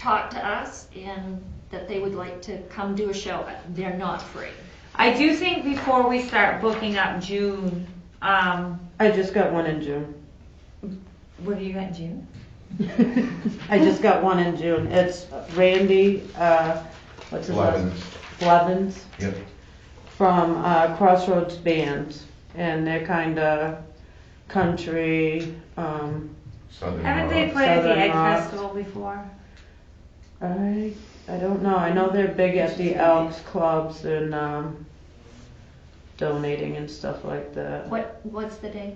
A: talk to us and that they would like to come do a show. They're not free.
D: I do think before we start booking up June,
B: I just got one in June.
D: what do you got in June?
B: I just got one in June. It's Randy, what's his last?
G: Blevins.
B: Blevins
G: Yep.
B: from Crossroads Band, and they're kind of country.
G: Southern
D: Haven't they
G: Rock.
D: played at the
B: Southern
D: Egg
B: Rock.
D: Festival before?
B: I don't know. I know they're big at the Elks clubs and donating and stuff like that.
A: What's the date,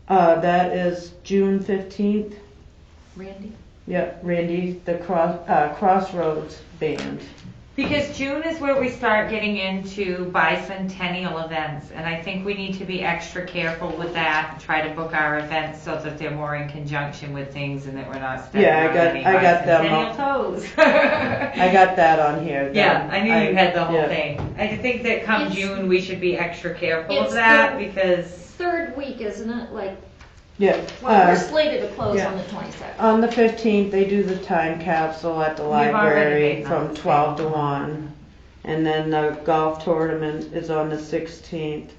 B: That is June 15th.
A: Randy?
B: Yep, Randy, the Crossroads Band.
D: Because June is where we start getting into bicentennial events, and I think we need to be extra careful with that, and try to book our events so that they're more in conjunction with things and that we're not stepping
B: Yeah,
D: on any
B: I got them
D: bicentennial toes.
B: I got that on here.
D: Yeah, I knew you had the whole
B: yeah.
D: thing. I think that come
A: It's-
D: June, we should be extra careful
A: It's
D: of that,
A: the-
D: because,
A: Third week, isn't it? Like,
B: Yeah.
A: well, we're slated to close
F: yeah.
A: on the 22nd.
B: On the 15th, they do the time capsule at the
D: We've already
B: library
D: made
B: from
D: notes.
B: 12 to 1. And then the golf tournament is on the 16th.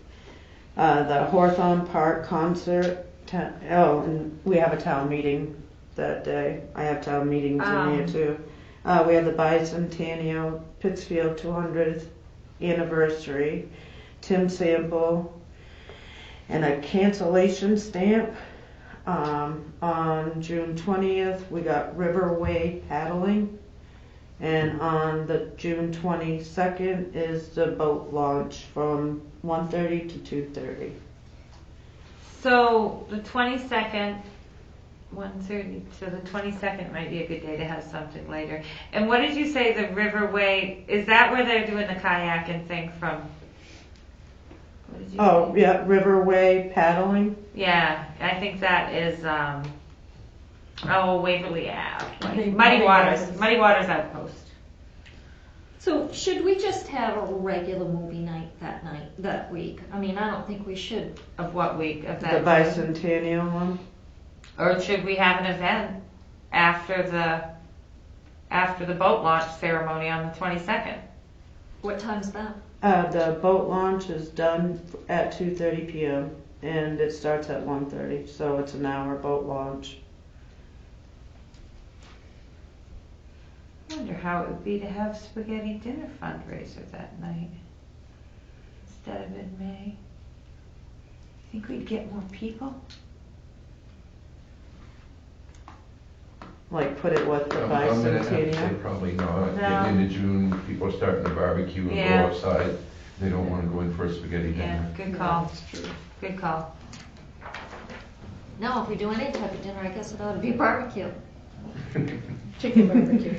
B: The Hawthorne Park concert, and we have a town meeting that day. I have town meetings in here too. We have the Bicentennial Pittsfield 200th anniversary, Tim Sample, and a cancellation stamp. On June 20th, we got Riverway paddling. And on the June 22nd is the boat launch from 1:30 to 2:30.
D: so the 22nd, 1:30, so the 22nd might be a good day to have something later. And what did you say, the Riverway, is that where they're doing the kayaking thing from? What did you
B: Oh,
D: say?
B: yeah, Riverway paddling.
D: Yeah, I think that is, Waverly Ave, like
H: Okay,
D: Muddy Waters Outpost.
A: So should we just have a regular movie night, that week? I mean, I don't think we should.
D: Of what week of
B: The
D: that?
B: bicentennial one.
D: Or should we have an event after the boat launch ceremony on the 22nd?
A: What time's that?
B: The boat launch is done at 2:30 p.m. and it starts at 1:30, so it's an hour boat launch.
D: I wonder how it would be to have spaghetti dinner fundraiser that night instead of in May. Think we'd get more people?
B: Like put it with the
G: I'm gonna have to say
B: bicentennial.
G: probably not.
D: No.
G: Getting into June, people are starting to barbecue and
D: Yeah.
G: go outside. They don't wanna go in for a spaghetti
D: Yeah,
G: dinner.
D: good call. Good call.
A: No, if we do any type of dinner, I guess it ought to be barbecue.
H: Chicken barbecue.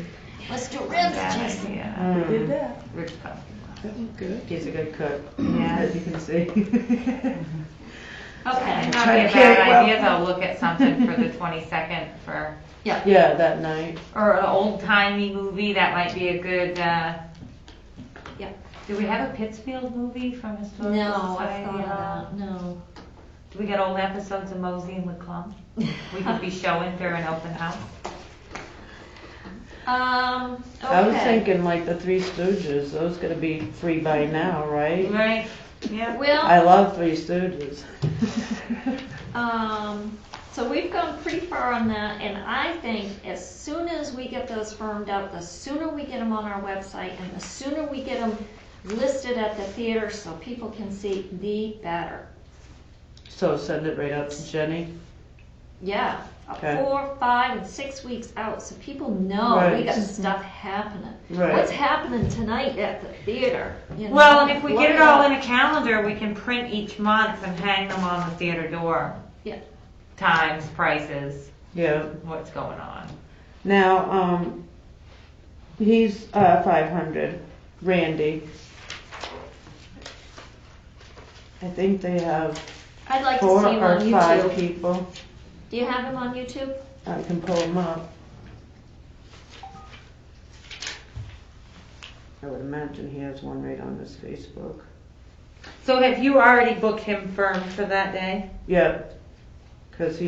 A: Let's do ribs,
D: Bad
A: Jason.
D: idea.
H: Did
B: Mm,
H: that.
D: Ribs pumpkin.
F: That was good.
B: he's a good cook,
D: Yeah.
B: as you can see.
A: Okay.
D: Might not be a
B: Okay,
D: bad
B: well-
D: idea though, look at something for the 22nd for,
B: Yeah, that night.
D: or an old timey movie, that might be a good,
A: Yeah.
D: Do we have a Pittsfield movie from Historical
A: No, I've
D: Society
A: thought
D: at all?
A: of that, no.
D: Do we get old episodes of Mosey and McClung? We could be showing during an open house.
B: I was
A: Okay.
B: thinking like the Three Stooges, those gotta be free by now, right?
D: Right, yeah.
B: I
A: Well,
B: love Three Stooges.
A: so we've gone pretty far on that, and I think as soon as we get those firmed up, the sooner we get them on our website, and the sooner we get them listed at the theater so people can see, the better.
B: So send it right out to Jenny.
A: Yeah,
B: Okay.
A: 4, 5, and 6 weeks out, so people know we
B: Right.
A: got stuff happening.
B: Right.
A: What's happening tonight at the theater? You know?
D: Well, and if we
A: Look
D: get it all
A: up.
D: in a calendar, we can print each month and hang them on the theater door.
A: Yeah.
D: Times, prices,
B: Yeah.
D: what's going on.
B: Now, he's 500. Randy. I think they have
A: I'd like to
B: 4
A: see him
B: or
A: on
B: 5
A: YouTube.
B: people.
A: Do you have him on YouTube?
B: I can pull them up. I would imagine he has one right on his Facebook.
D: So have you already booked him firm for that day?
B: Yep, because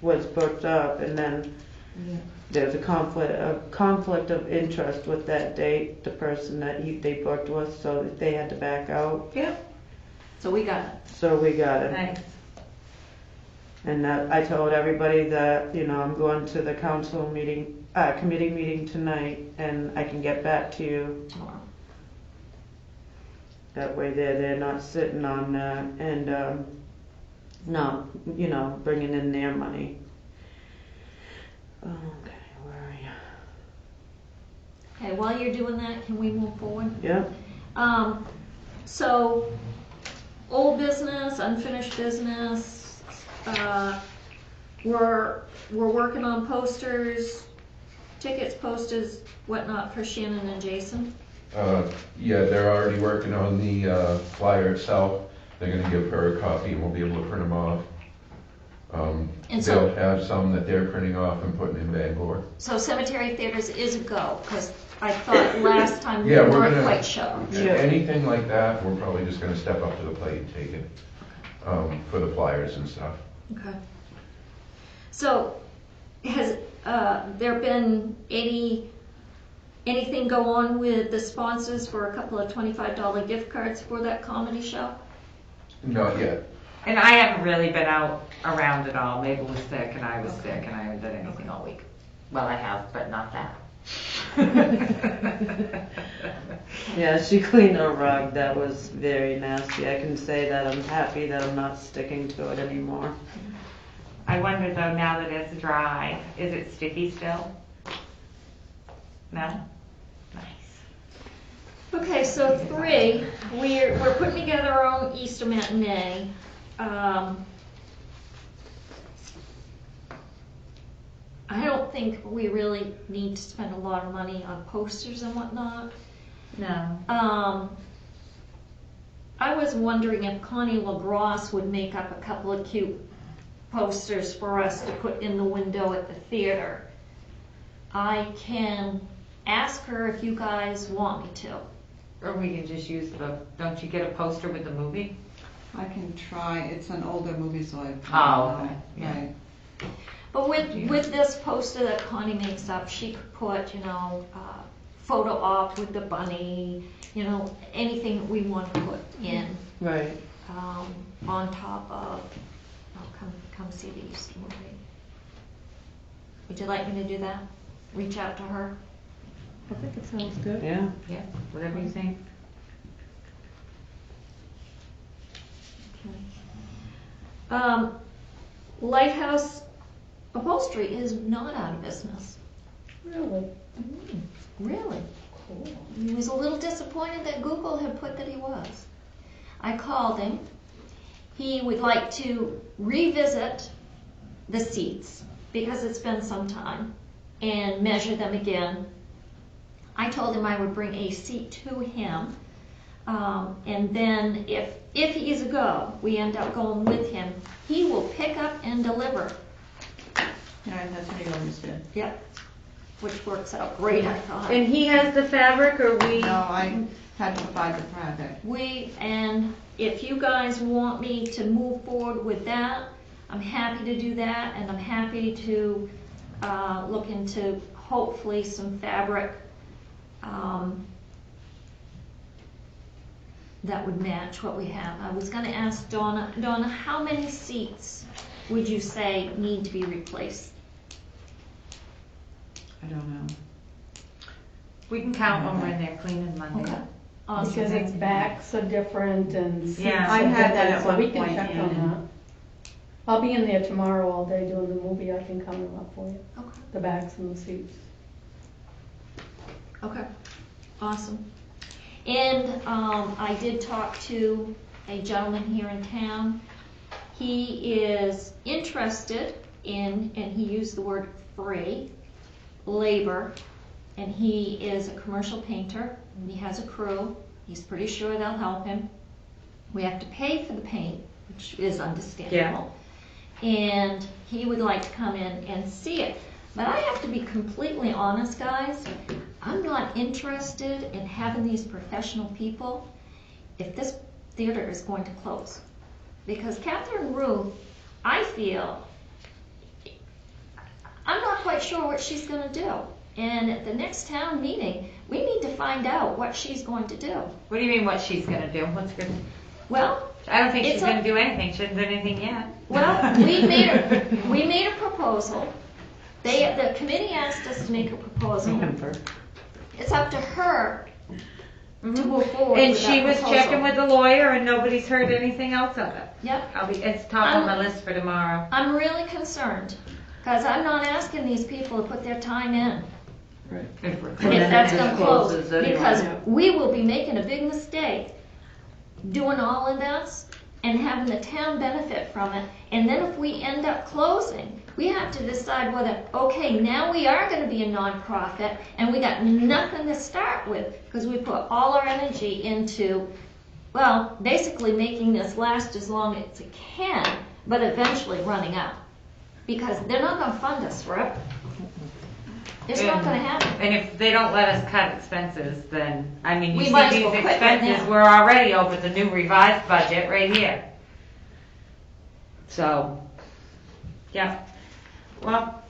B: was booked up, and then there's a conflict of interest with that date, the person that they booked with, so they had to back out.
D: Yep.
A: So we got it.
B: So we got it.
D: Nice.
B: And I told everybody that, I'm going to the council meeting, committee meeting tonight, and I can get back to you.
A: Tomorrow.
B: That way they're not sitting on that and, no, bringing in their money. Okay, where are you?
A: Okay, while you're doing that, can we move forward?
B: Yep,
A: So, old business, unfinished business, we're working on posters, tickets, posters, whatnot for Shannon and Jason.
G: Yeah, they're already working on the flyer itself. They're gonna give her a copy and we'll be able to print them off.
A: And so-
G: They'll have some that they're printing off and putting in Bangor.
A: So Cemetery Theaters is a go, because I thought last time we
G: Yeah, we're
A: weren't
G: gonna-
A: quite sure.
G: Anything like that, we're probably just gonna step up to the plate and take it, for the flyers and stuff.
A: Okay. So, has there been anything go on with the sponsors for a couple of $25 gift cards for that comedy show?
G: Not yet.
D: And I haven't really been out around at all. Mabel was sick and I was sick and I haven't done anything all week. Well, I have, but not that.
B: Yeah, she cleaned her rug. That was very nasty. I can say that I'm happy that I'm not sticking to it anymore.
D: I wonder though, now that it's dry, is it sticky still? No? Nice.
A: Okay, so 3, we're putting together our own Easter matinee. I don't think we really need to spend a lot of money on posters and whatnot.
D: No.
A: I was wondering if Connie LaGrosse would make up a couple of cute posters for us to put in the window at the theater. I can ask her if you guys want me to.
D: Or we can just use don't you get a poster with the movie?
C: I can try, it's an older movie, so I.
D: Oh, okay, yeah.
C: Right.
A: But with this poster that Connie makes up, she could put, photo op with the bunny, anything that we want to put in,
B: Right.
A: on top of, come see the Easter movie. Would you like me to do that? Reach out to her?
F: I think it sounds good.
B: Yeah.
D: Yeah, whatever you think.
A: Okay. Lighthouse Upholstery is not out of business.
H: Really?
A: Really?
H: Cool.
A: He was a little disappointed that Google had put that he was. I called him. He would like to revisit the seats because it's been some time and measure them again. I told him I would bring a seat to him. And then if he's a go, we end up going with him, he will pick up and deliver.
C: Yeah, that's what he always did.
A: Yep. Which works out great, I thought.
D: And he has the fabric or we?
C: No, I had to provide the fabric.
A: And if you guys want me to move forward with that, I'm happy to do that, and I'm happy to look into hopefully some fabric that would match what we have. I was going to ask Donna, how many seats would you say need to be replaced?
C: I don't know.
D: We can count when we're in there cleaning Monday.
A: Okay. Awesome.
H: Because its backs are different and seats
D: Yeah.
H: are
C: I had that
H: different,
C: at
H: so
C: one
H: we can
C: point,
H: check
C: yeah.
H: on that. I'll be in there tomorrow all day doing the movie. I can count them up for you,
A: Okay.
H: the backs and the seats.
A: Okay, awesome. And I did talk to a gentleman here in town. He is interested in, and he used the word free, labor, and he is a commercial painter, and he has a crew. He's pretty sure they'll help him. We have to pay for the paint, which is understandable. And he would like to come in and see it. But I have to be completely honest, guys. I'm not interested in having these professional people if this theater is going to close. Because Catherine Ruth, I feel, I'm not quite sure what she's going to do. And at the next town meeting, we need to find out what she's going to do.
D: What do you mean what she's gonna do? What's good?
A: Well,
D: I don't think she's
A: It's
D: gonna
A: a-
D: do anything. She hasn't done anything yet.
A: Well, we made a proposal. The committee asked us to make a proposal.
B: Remember.
A: It's up to her to move forward
D: And
A: with
D: she
A: that
D: was
A: proposal.
D: checking with the lawyer and nobody's heard anything else of it.
A: Yep.
D: It's top on my list for tomorrow.
A: I'm really concerned because I'm not asking these people to put their time in
D: If we're
A: if
B: then
A: that's
B: it
A: going to
B: just
A: close.
B: closes anyway.
A: Because we will be making a big mistake doing all of this and having the town benefit from it. And then if we end up closing, we have to decide whether, okay, now we are gonna be a nonprofit and we got nothing to start with because we put all our energy into, well, basically making this last as long as it can, but eventually running out. Because they're not gonna fund us forever. It's not gonna happen.
D: And if they don't let us cut expenses, then, I mean, you
A: We
D: see
A: might as
D: these
A: well quit right
D: expenses,
A: now.
D: we're already over the new revised budget right here. So, yeah. Well,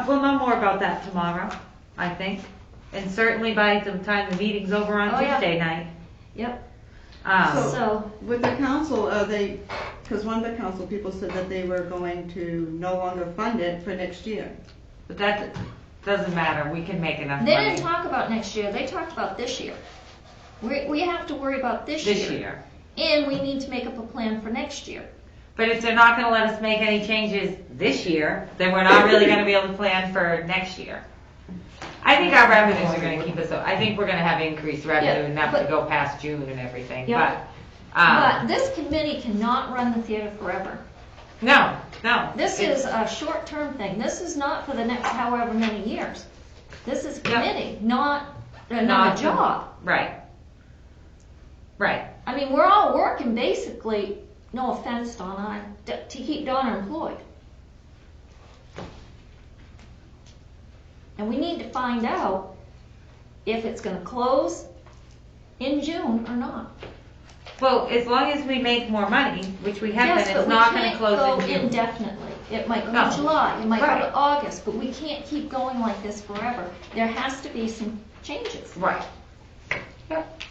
D: we'll know more about that tomorrow, I think. And certainly by the time the meeting's over on
A: Oh, yeah.
D: Tuesday night.
A: Yep,
C: So-
A: so,
C: With the council, because one of the council people said that they were going to no longer fund it for next year.
D: But that doesn't matter, we can make enough
A: they
D: money
A: didn't talk about next year, they talked about this year. We have to worry about this
D: this year.
A: And we need to make up a plan for next year.
D: But if they're not gonna let us make any changes this year, then we're not really gonna be able to plan for next year. I think our revenues are gonna keep us, I think we're gonna have increased revenue
A: Yeah,
D: enough to
A: but-
D: go past June and everything,
A: Yeah.
D: but,
A: But this committee cannot run the theater forever.
D: no.
A: This
D: It's-
A: is a short-term thing. This is not for the next however many years. This is a
D: Yeah.
A: committee, not
D: Not
A: a job.
D: Right. Right.
A: I mean, we're all working basically, no offense, Donna, to keep Donna employed. And we need to find out if it's gonna close in June or not.
D: Well, as long as we make more money, which we have
A: Yes,
D: been,
A: but
D: it's
A: we
D: not gonna
A: can't
D: close
A: go
D: in June.
A: indefinitely. It might go
D: No.
A: to July, it might go
D: Right.
A: to August, but we can't keep going like this forever. There has to be some changes.
D: Right. Yep.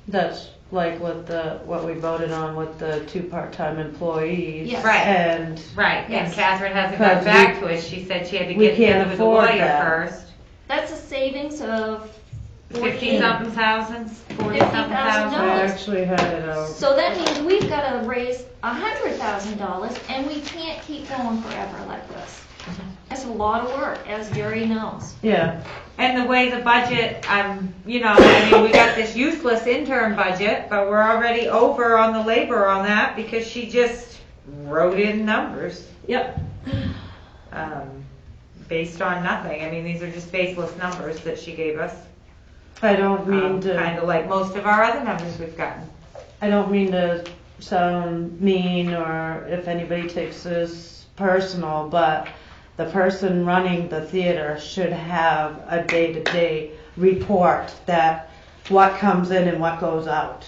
B: That's like with what we voted on with the 2 part-time employees.
A: Yes.
D: Right.
B: And
D: Right, and
A: Yes.
D: Catherine hasn't
B: Because
D: got back to us, she said she had to
B: we
D: get
B: can't
D: together with the
B: afford
D: lawyer
B: that.
D: first.
A: That's a savings of
D: 50-something thousands, 40-something
A: $50,000.
D: thousand.
B: I actually had it out.
A: So that means we've gotta raise $100,000 and we can't keep going forever like this. That's a lot of work, as Jerry knows.
B: Yeah,
D: And the way the budget, you know, I mean, we got this useless intern budget, but we're already over on the labor on that because she just wrote in numbers,
A: Yep.
D: based on nothing. I mean, these are just baseless numbers that she gave us.
B: I don't mean
D: Kind
B: to,
D: of like most of our other numbers we've gotten.
B: I don't mean to sound mean or if anybody takes this personal, but the person running the theater should have a day-to-day report that what comes in and what goes out.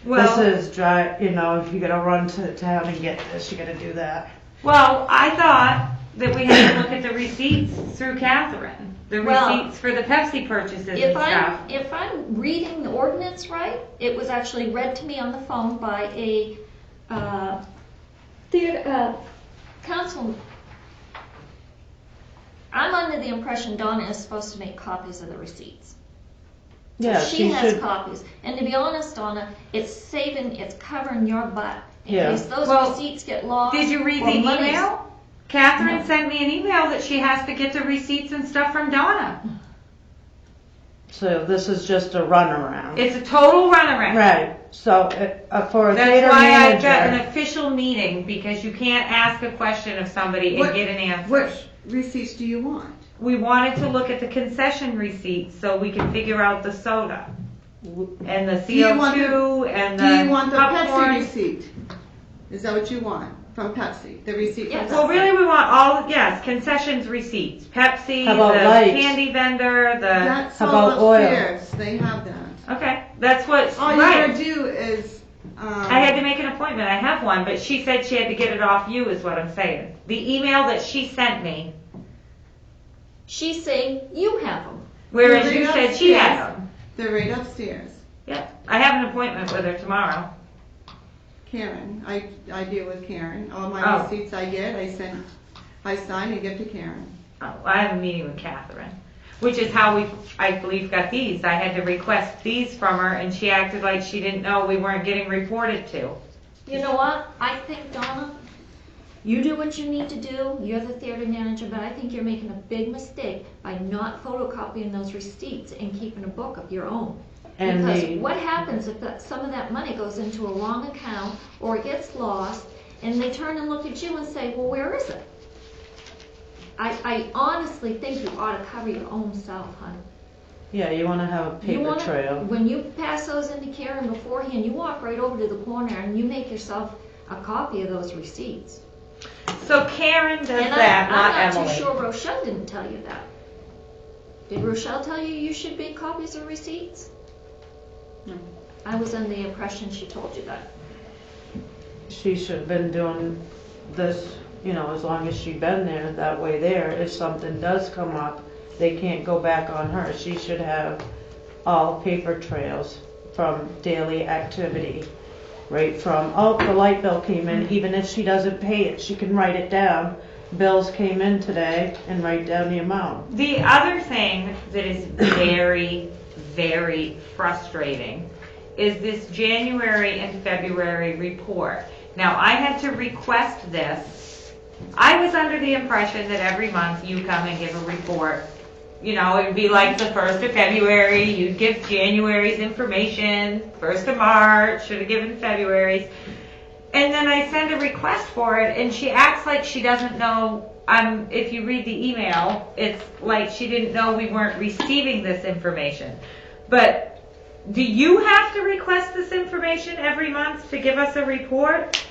B: This is dry, you gotta run to town and get this, you gotta do that.
D: Well, I thought that we had to look at the receipts through Catherine. The
A: Well,
D: receipts for the Pepsi purchases and
A: If
D: stuff.
A: I'm reading the ordinance right, it was actually read to me on the phone by a, council. I'm under the impression Donna is supposed to make copies of the receipts.
B: Yeah,
A: She
B: she
A: has
B: should,
A: copies. And to be honest, Donna, it's covering your butt. In
B: Yeah.
A: case those
D: Well,
A: receipts get lost.
D: Did you read
A: or
D: the
A: money's-
D: email? Catherine
A: No.
D: sent me an email that she has to get the receipts and stuff from Donna.
B: so this is just a runaround.
D: It's a total runaround.
B: Right, so for a
D: That's
B: theater
D: why I've got an
B: manager,
D: official meeting, because you can't ask a question of somebody and
C: What-
D: get an answer.
C: Which receipts do you want?
D: We wanted to look at the concession receipts so we can figure out the soda and the
C: Do you want
D: CO2 and
C: Do you want
D: the
C: the Pepsi
D: popcorn.
C: receipt? Is that what you want from Pepsi? The receipt from
A: Yes.
C: Pepsi?
D: Well, really, we want all, yes, concessions receipts. Pepsi,
B: How about
D: the
B: lights?
D: candy vendor, the,
C: That's
B: How
C: all
B: about oil?
C: upstairs. They have that.
D: okay, that's what,
C: All you
D: right.
C: gotta do is,
D: I had to make an appointment. I have one, but she said she had to get it off you, is what I'm saying. The email that she sent me,
A: She's saying you have them.
D: whereas
C: They're
D: you
C: right
D: said she had
C: upstairs.
D: them.
C: They're right upstairs.
D: Yeah, I have an appointment with her tomorrow.
C: Karen, I deal with Karen. All my
D: Oh.
C: receipts I get, I sign and give to Karen.
D: Oh, I have a meeting with Catherine, which is how I believe, got these. I had to request these from her, and she acted like she didn't know we weren't getting reported to.
A: You know what? I think, Donna, you do what you need to do. You're the theater manager, but I think you're making a big mistake by not photocopying those receipts and keeping a book of your own.
B: And
A: Because
B: they,
A: what happens if some of that money goes into a wrong account or it gets lost and they turn and look at you and say, well, where is it? I honestly think you ought to cover your own self, honey.
B: yeah, you wanna have a
A: You
B: paper
A: wanna-
B: trail.
A: When you pass those into Karen beforehand, you walk right over to the corner and you make yourself a copy of those receipts.
D: So Karen does
A: And
D: that, not
A: I'm not
D: Emily.
A: too sure Rochelle didn't tell you that. Did Rochelle tell you should make copies of receipts?
C: No.
A: I was under the impression she told you that.
B: She should have been doing this, you know, as long as she'd been there, that way there, if something does come up, they can't go back on her. She should have all paper trails from daily activity. Right from, oh, the light bill came in, even if she doesn't pay it, she can write it down. Bills came in today and write down the amount.
D: The other thing that is very, very frustrating is this January and February report. Now, I had to request this. I was under the impression that every month you come and give a report. You know, it would be like the 1st of February, you'd give January's information, 1st of March, should have given February's. And then I send a request for it, and she acts like she doesn't know. If you read the email, it's like she didn't know we weren't receiving this information. But do you have to request this information every month to give us a report?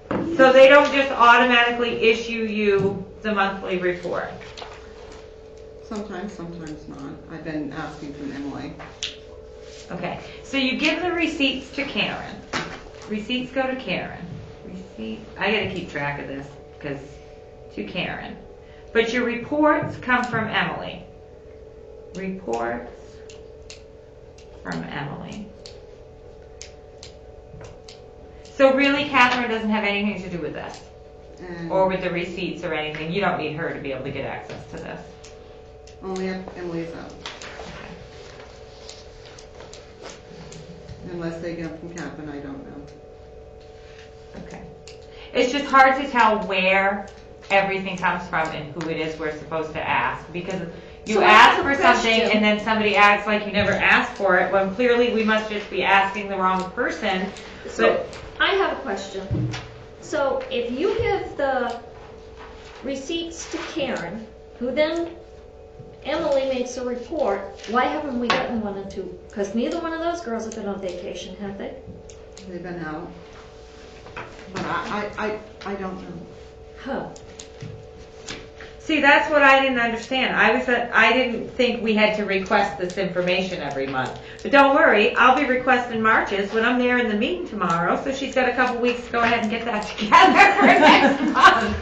D: So they don't just automatically issue you the monthly report?
C: Sometimes, sometimes not. I've been asking from Emily.
D: Okay, so you give the receipts to Karen. Receipts go to Karen. I gotta keep track of this, because to Karen. But your reports come from Emily. Reports from Emily. So really, Catherine doesn't have anything to do with this,
C: And
D: or with the receipts or anything. You don't need her to be able to get access to this.
C: only if Emily's out. Unless they get them from Catherine, I don't know.
D: Okay. It's just hard to tell where everything comes from and who it is we're supposed to ask, because you
A: So I
D: ask
A: have a
D: for something
A: question.
D: and then somebody acts like you never asked for it, when clearly we must just be asking the wrong person.
A: So I have a question. So if you give the receipts to Karen, who then Emily makes a report, why haven't we gotten one or two? Because neither one of those girls have been on vacation, have they?
C: They've been out. But I don't know.
A: Huh.
D: See, that's what I didn't understand. I didn't think we had to request this information every month. But don't worry, I'll be requesting March's when I'm there in the meeting tomorrow, so she's got a couple weeks to go ahead and get that together for next month.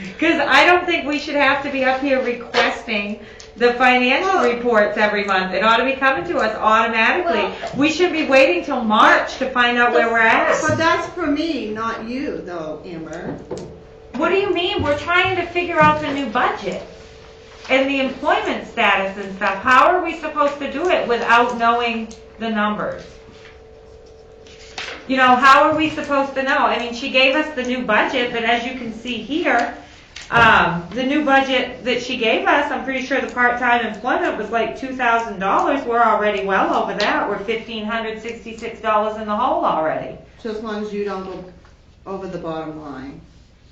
D: Because I don't think we should have to be up here requesting the financial reports every month. It ought to be coming to us automatically.
A: Well-
D: We shouldn't be waiting till March to find out where we're at.
C: But that's for me, not you, though, Amber.
D: What do you mean? We're trying to figure out the new budget and the employment status and stuff. How are we supposed to do it without knowing the numbers? You know, how are we supposed to know? I mean, she gave us the new budget, but as you can see here, the new budget that she gave us, I'm pretty sure the part-time employment was like $2,000. We're already well over that. We're $1,566 in the hole already.
C: So as long as you don't go over the bottom line,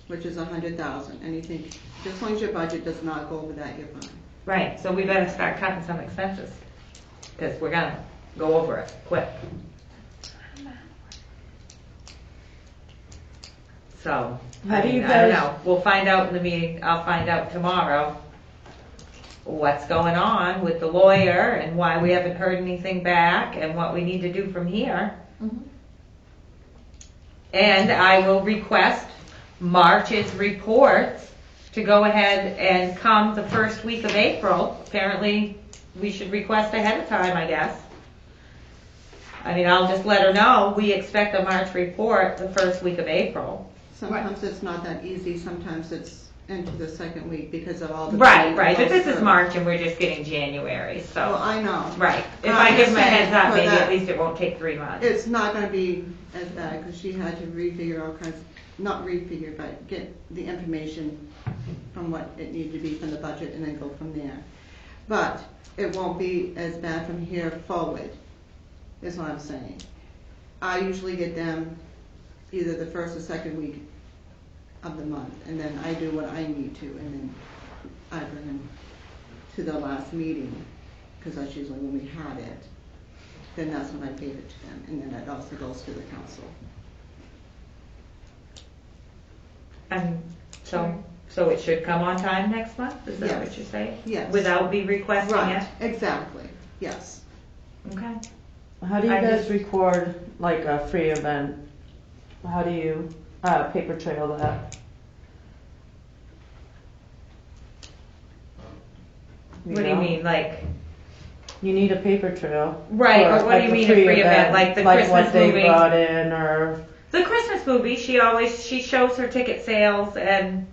C: which is 100,000, anything, just as long as your budget does not go over that, you're fine.
D: Right, so we better start cutting some expenses, because we're gonna go over it quick. So,
B: How
D: I
B: do you
D: mean, I don't
B: guys-
D: know, we'll find out in the meeting, I'll find out tomorrow what's going on with the lawyer and why we haven't heard anything back and what we need to do from here.
A: Mhm.
D: And I will request March's reports to go ahead and come the first week of April. Apparently, we should request ahead of time, I guess. I mean, I'll just let her know, we expect a March report the first week of April.
C: Sometimes it's not that easy, sometimes it's into the second week because of all the.
D: Right, but this is
C: through.
D: March and we're just getting January,
C: Well,
D: so.
C: I know.
D: Right, if
C: I'm
D: I give
C: just
D: them a heads
C: saying
D: up,
C: for
D: maybe
C: that-
D: at least it won't take 3 months.
C: It's not gonna be as bad, because she had to refigure all kinds, not refigure, but get the information from what it needed to be from the budget and then go from there. but it won't be as bad from here forward, is what I'm saying. I usually get them either the first or second week of the month, and then I do what I need to, and then I bring them to the last meeting, because that's usually when we had it. Then that's when I gave it to them, and then it also goes to the council.
D: And so it should come on time next month? Is that
C: Yes.
D: what you're saying?
C: Yes.
D: Without me requesting
C: Right,
D: it?
C: exactly, yes.
D: Okay.
B: How do you
D: I
B: guys
D: just-
B: record like a free event? How do you paper trail that?
D: What do you
B: know?
D: mean, like?
B: You need a paper trail.
D: Right,
B: for,
D: but what do you
B: a
D: mean a free event? Like the
B: like
D: Christmas
B: what they
D: movie?
B: brought in, or
D: The Christmas movie, she shows her ticket sales and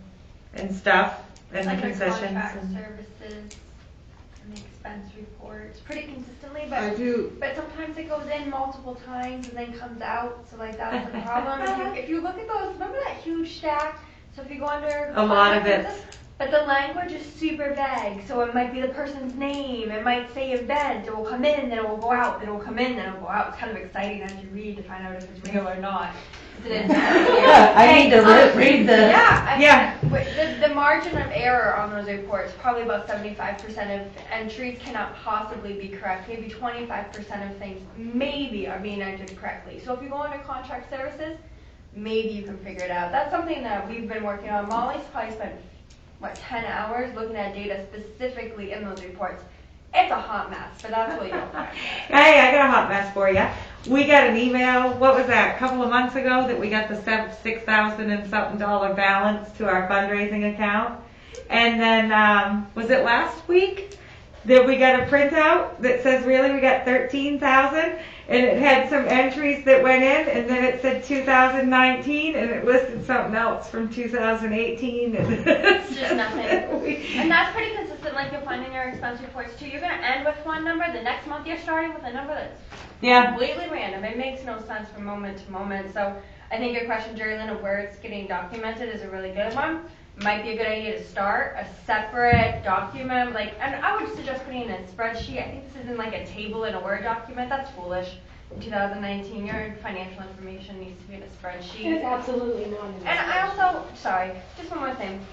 D: stuff and the
E: Like our
D: concessions.
E: contract
D: and-
E: services and the expense reports, pretty consistently,
C: I
E: but
C: do,
E: sometimes it goes in multiple times and then comes out, so like that's the problem. If you look at those, remember that huge stack? So if you go under.
D: A lot of
E: contract
D: it.
E: services, but the language is super vague, so it might be the person's name, it might say event, it will come in, then it will go out, then it will come in, then it will go out. It's kind of exciting as you read to find out if it's real or not.
B: yeah, I need to read this.
E: Yeah. The margin of error on those reports, probably about 75% of entries cannot possibly be correct. Maybe 25% of things maybe are being entered correctly. So if you go under contract services, maybe you can figure it out. That's something that we've been working on. Molly's probably spent, 10 hours looking at data specifically in those reports. It's a hot mess, but that's what you'll find.
D: Hey, I got a hot mess for you. We got an email, what was that, a couple of months ago, that we got the $6,000 and something balance to our fundraising account. And then, was it last week that we got a printout that says really we got 13,000, and it had some entries that went in, and then it said 2019, and it listed something else from 2018. And
E: It's just nothing. And that's pretty consistent, like you'll find in your expense reports too. You're going to end with one number, the next month you're starting with a number that's
D: Yeah.
E: completely random. It makes no sense from moment to moment. So I think your question, Jerry Lynn, of where it's getting documented is a really good one. Might be a good idea to start a separate document, and I would suggest putting in a spreadsheet. I think this is in like a table in a Word document. That's foolish. In 2019, your financial information needs to be in a spreadsheet.
H: It's absolutely not.
E: And I also, sorry, just one more thing.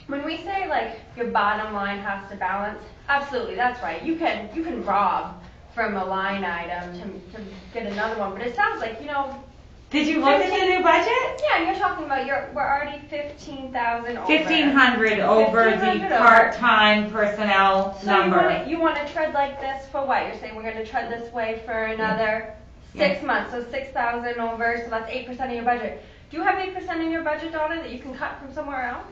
E: When we say like your bottom line has to balance, absolutely, that's right. You can rob from a line item to get another one, but it sounds like,
D: Did you look at the new budget?
E: yeah, you're talking about we're already 15,000 over.
D: 1,500 over the
E: 1,500 over.
D: part-time personnel
E: So
D: number.
E: you want to tread like this for what? You're saying we're going to tread this way for another 6 months, so 6,000 over, so that's 8% of your budget. Do you have 8% in your budget, Donna, that you can cut from somewhere else?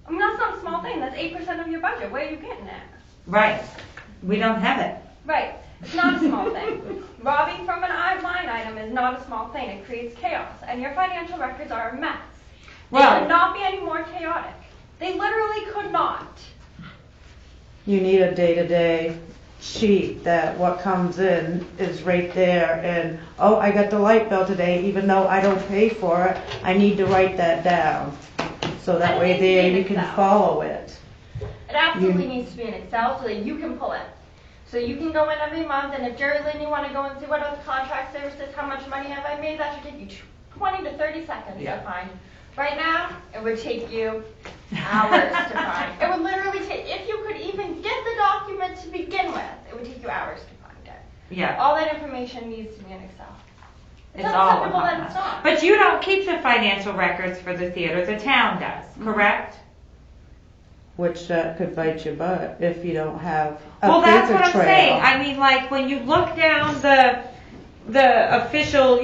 E: I mean, that's not a small thing. That's 8% of your budget. Where are you getting it?
D: Right. We don't have it.
E: Right. It's not a small thing. Robbing from an line item is not a small thing. It creates chaos. And your financial records are a mess. They
D: Well-
E: could not be any more chaotic. They literally could not.
B: You need a day-to-day sheet that what comes in is right there, and oh, I got the light bill today, even though I don't pay for it, I need to write that down. So that
E: And it
B: way
E: needs to be
B: there
E: in
B: you can
E: Excel.
B: follow it.
E: It absolutely needs to be in Excel so that you can pull it. So you can go in every month, and if Jerry Lynn, you want to go and see what are the contract services, how much money have I made, that should take you 20 to 30 seconds
G: Yeah.
E: to find. Right now, it would take you hours to find. It would literally take, if you could even get the document to begin with, it would take you hours to find it.
D: Yeah.
E: All that information needs to be in Excel. It's
D: It's all
E: unacceptable
D: on
E: that
D: us.
E: it's not.
D: But you don't keep the financial records for the theater. The town does, correct?
B: Which could bite your butt if you don't have a
D: Well, that's
B: paper
D: what I'm
B: trail.
D: saying. I mean, like when you look down the official,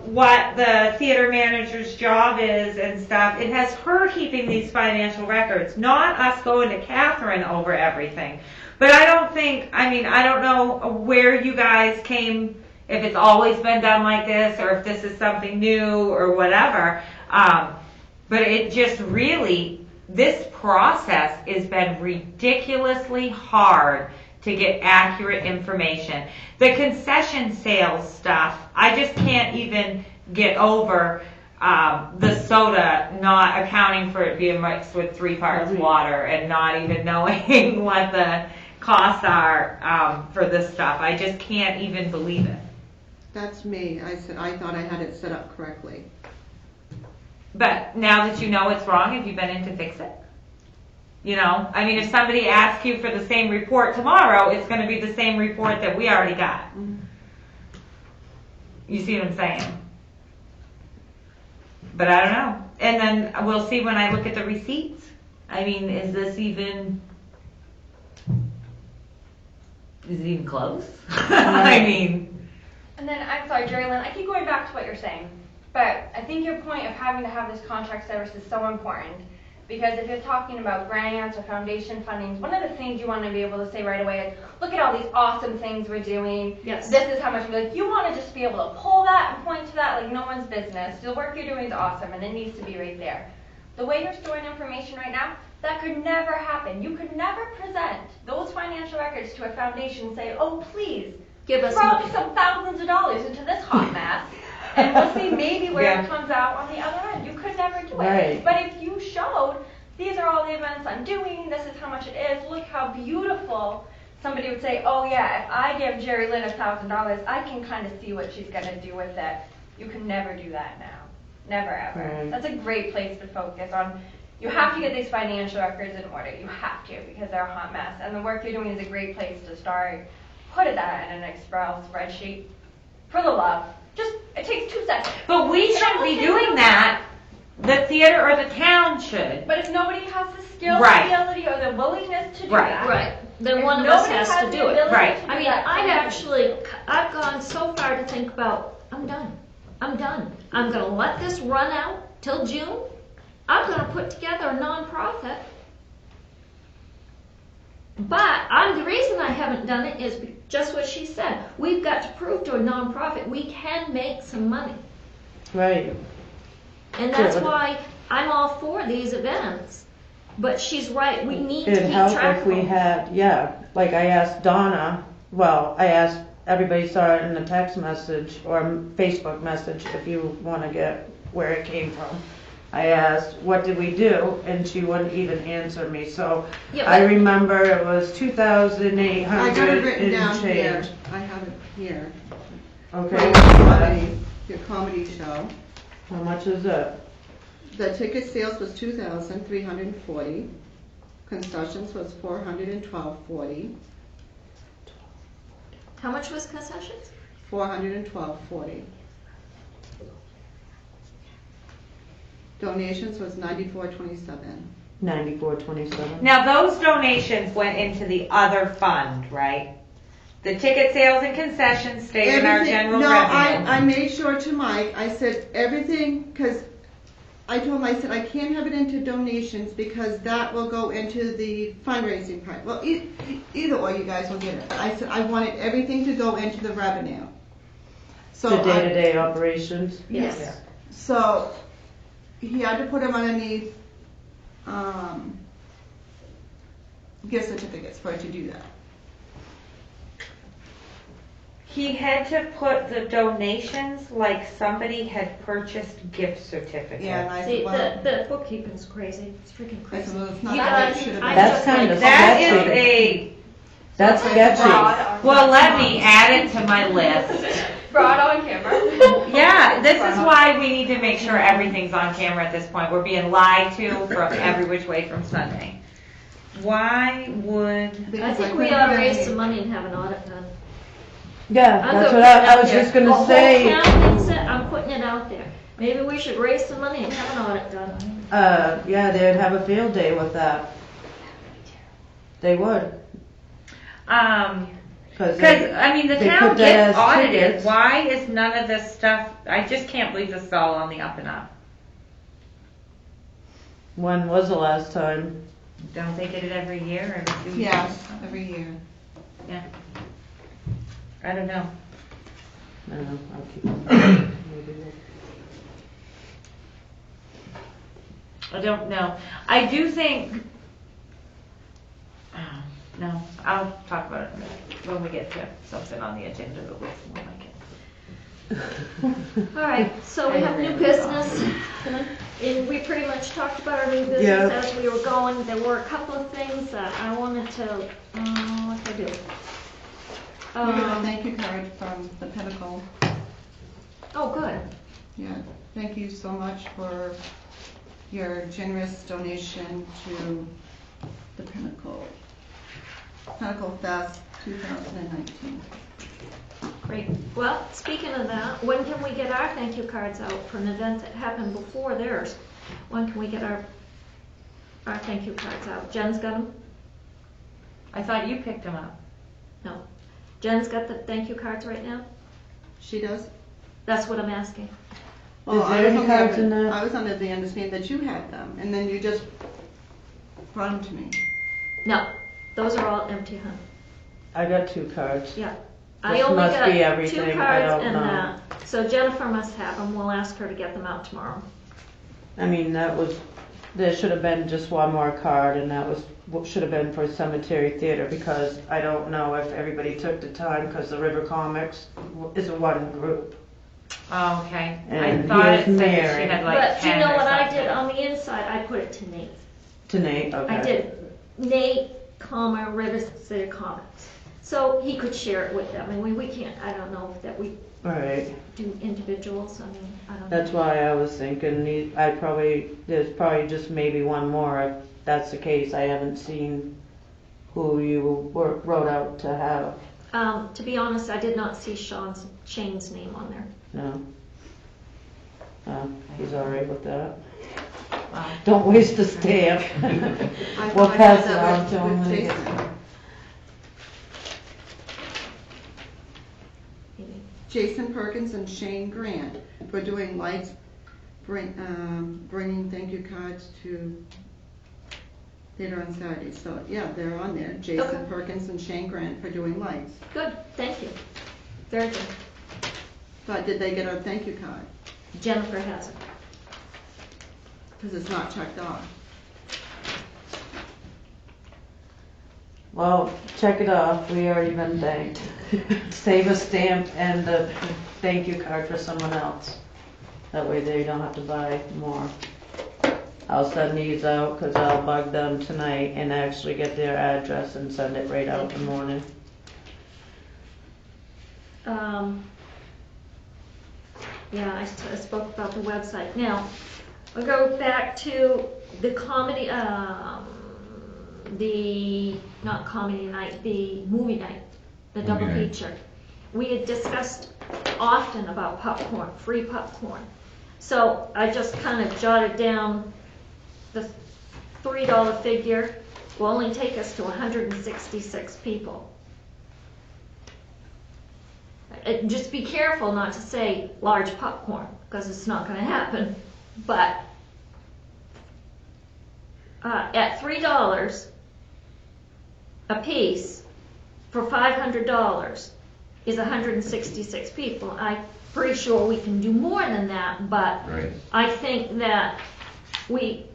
D: what the theater manager's job is and stuff, it has her keeping these financial records, not us going to Catherine over everything. But I don't know where you guys came, if it's always been done like this or if this is something new or whatever. But it just really, this process has been ridiculously hard to get accurate information. The concession sales stuff, I just can't even get over. the soda not accounting for it being mixed with 3 parts
B: Right.
D: water and not even knowing what the costs are for this stuff. I just can't even believe it.
C: That's me. I said, I thought I had it set up correctly.
D: But now that you know it's wrong, have you been in to fix it? You know, I mean, if somebody asks you for the same report tomorrow, it's going to be the same report that we already got. You see what I'm saying? But I don't know. And then we'll see when I look at the receipts. I mean, is it even close? I mean,
E: And then, I'm sorry, Jerry Lynn, I keep going back to what you're saying, but I think your point of having to have this contract service is so important, because if you're talking about grants or foundation fundings, one of the things you want to be able to say right away is, look at all these awesome things we're doing.
A: Yes.
E: This is how much, like, you want to just be able to pull that and point to that like no one's business. The work you're doing is awesome, and it needs to be right there. The way you're storing information right now, that could never happen. You could never present those financial records to a foundation and say, oh, please,
A: Give us
E: throw
A: money.
E: some thousands of dollars into this hot mess, and we'll see maybe where
D: Yeah.
E: it comes out on the other end. You could never do it.
B: Right.
E: But if you showed, these are all the events I'm doing, this is how much it is, look how beautiful, somebody would say, oh yeah, if I give Jerry Lynn $1,000, I can kind of see what she's going to do with it. You can never do that now. Never ever.
B: Right.
E: That's a great place to focus on. You have to get these financial records in order. You have to, because they're a hot mess. And the work you're doing is a great place to start. Put that in an Excel spreadsheet. For the love. Just, it takes 2 seconds.
D: but we shouldn't be doing that. The theater or the town should.
E: But if nobody has the skill,
D: Right.
E: the ability, or the willingness to do
D: Right.
E: that.
A: Right, then
E: if
A: one of us
E: nobody
A: has to
E: the
A: do it.
E: ability
D: Right.
E: to do
A: I mean,
E: that,
A: I've gone so far to think about, I'm done. I'm gonna let this run out till June. I'm gonna put together a nonprofit. But the reason I haven't done it is just what she said. We've got to prove to a nonprofit we can make some money.
B: Right.
A: And that's
B: Good.
A: why I'm all for these events. But she's right, we need to
B: It'd
A: keep
B: help
A: track
B: if
A: of
B: we
A: them.
B: had, yeah, like I asked Donna, I asked, everybody saw it in the text message or Facebook message if you want to get where it came from. I asked, what did we do? And she wouldn't even answer me. So
A: Yeah,
B: I
A: but-
B: remember it was
C: I got it
B: 2,800
C: written down
B: and
C: here.
B: change.
C: I have it here.
B: Okay,
C: For
B: what's that?
C: your comedy show.
B: How much is it?
C: The ticket sales was 2,340. Concessions was 412.40.
A: How much was concessions?
C: 412.40. Donations was 94.27.
B: 94.27.
D: Now, those donations went into the other fund, right? The ticket sales and concessions stayed in our general
C: No,
D: revenue.
C: I made sure to Mike, I said everything, because I told him, I said, I can't have it into donations because that will go into the fundraising part. Well, either or you guys will get it. I said, I wanted everything to go into the revenue. So
B: The day-to-day operations?
A: Yes.
C: So he had to put them underneath gift certificates for it to do that.
D: He had to put the donations like somebody had purchased gift certificates.
C: Yeah, and I
A: See,
C: said, well,
A: the bookkeeping's crazy. It's freaking
C: I
A: crazy.
C: said, well, it's not
A: You
C: that
A: guys,
C: it should have
A: I
C: been.
B: That's
A: just
B: kind of
A: like
D: That
B: sketchy.
D: is a,
B: That's sketchy.
E: Fraud.
D: well, let me add it to my list.
E: Fraud on camera.
D: Yeah, this is why we need to make sure everything's on camera at this point. We're being lied to from every which way from Sunday. Why would,
A: I
C: Because
A: think
C: couldn't
A: we ought to
C: get
A: raise
C: any-
A: some money and have an audit done.
B: Yeah,
A: I'm
B: that's
A: gonna
B: what
A: put it
B: I
A: out
B: was
A: there.
B: just gonna
A: The
B: say.
A: whole town thinks it, I'm putting it out there. Maybe we should raise some money and have an audit done.
B: Yeah, they'd have a field day with that. They would.
D: because,
B: Because
D: I mean, the
B: they
D: town
B: put that
D: gets
B: as
D: audited.
B: tickets.
D: Why is none of this stuff, I just can't believe this is all on the up and up.
B: when was the last time?
D: Don't they get it every year or every 2 years?
C: Yes, every year.
D: Yeah. I don't know.
B: I don't know, I'll keep it. Maybe we'll-
D: I don't know. I do think. No, I'll talk about it in a minute when we get to something on the agenda that looks more like it.
A: All right, so we have new business, and we pretty much talked about our new business
B: Yeah.
A: as we were going. There were a couple of things that I wanted to, what did I do?
C: We got a thank you card from the Pinnacle.
A: Oh, good.
C: Yeah, thank you so much for your generous donation to the Pinnacle Fest 2019.
A: Great. Well, speaking of that, when can we get our thank you cards out for an event that happened before theirs? When can we get our thank you cards out? Jen's got them?
D: I thought you picked them up.
A: No. Jen's got the thank you cards right now?
C: She does?
A: That's what I'm asking.
C: Well,
B: Is there any cards in
C: I
B: that?
C: was under the understanding that you had them, and then you just brought them to me.
A: No, those are all empty, honey.
B: I got 2 cards.
A: Yeah. I
B: This
A: only
B: must
A: got
B: be
A: 2
B: everything, I
A: cards
B: don't
A: and
B: know.
A: that. So Jennifer must have them. We'll ask her to get them out tomorrow.
B: I mean, there should have been just one more card, and that was what should have been for Cemetery Theater, because I don't know if everybody took the time, because the River Comics is a one group.
D: Oh, okay. I
B: And
D: thought it
B: here's
D: said that
B: Mary.
D: she had like
A: But
D: 10
A: you know
D: or
A: what I
D: something.
A: did on the inside? I put it to Nate.
B: To Nate, okay.
A: I did Nate, River City Comics. So he could share it with them. I mean, we can't, I don't know if that we
B: Right,
A: do individuals. I mean, I don't know.
B: that's why I was thinking, there's probably just maybe one more, if that's the case. I haven't seen who you wrote out to have,
A: To be honest, I did not see Shane's name on there.
B: no. He's all right with that.
D: Wow.
B: Don't waste the stamp.
C: I
B: We'll
C: thought I
B: pass
C: had
B: it
C: that
B: on to him
C: with
B: when he
C: Jason.
A: Maybe.
C: Jason Perkins and Shane Grant for doing lights, bringing thank you cards to Theater on Saturday. So, yeah, they're on there. Jason
A: Okay.
C: Perkins and Shane Grant for doing lights.
A: Good, thank you. Very good.
C: But did they get a thank you card?
A: Jennifer has it.
C: Because it's not checked off.
B: Well, check it off, we already been thanked. Save a stamp and a thank you card for someone else. That way they don't have to buy more. I'll send these out, cause I'll bug them tonight and actually get their address and send it right out in the morning.
A: Yeah, I spoke about the website. Now, we'll go back to the comedy, not comedy night, the movie night, the
G: Movie
A: double
G: night.
A: feature. We had discussed often about popcorn, free popcorn. So I just kind of jotted down the $3 figure will only take us to 166 people. Just be careful not to say large popcorn, because it's not going to happen. But at $3 a piece for $500 is 166 people. I'm pretty sure we can do more than that, but
G: Right.
A: I think that we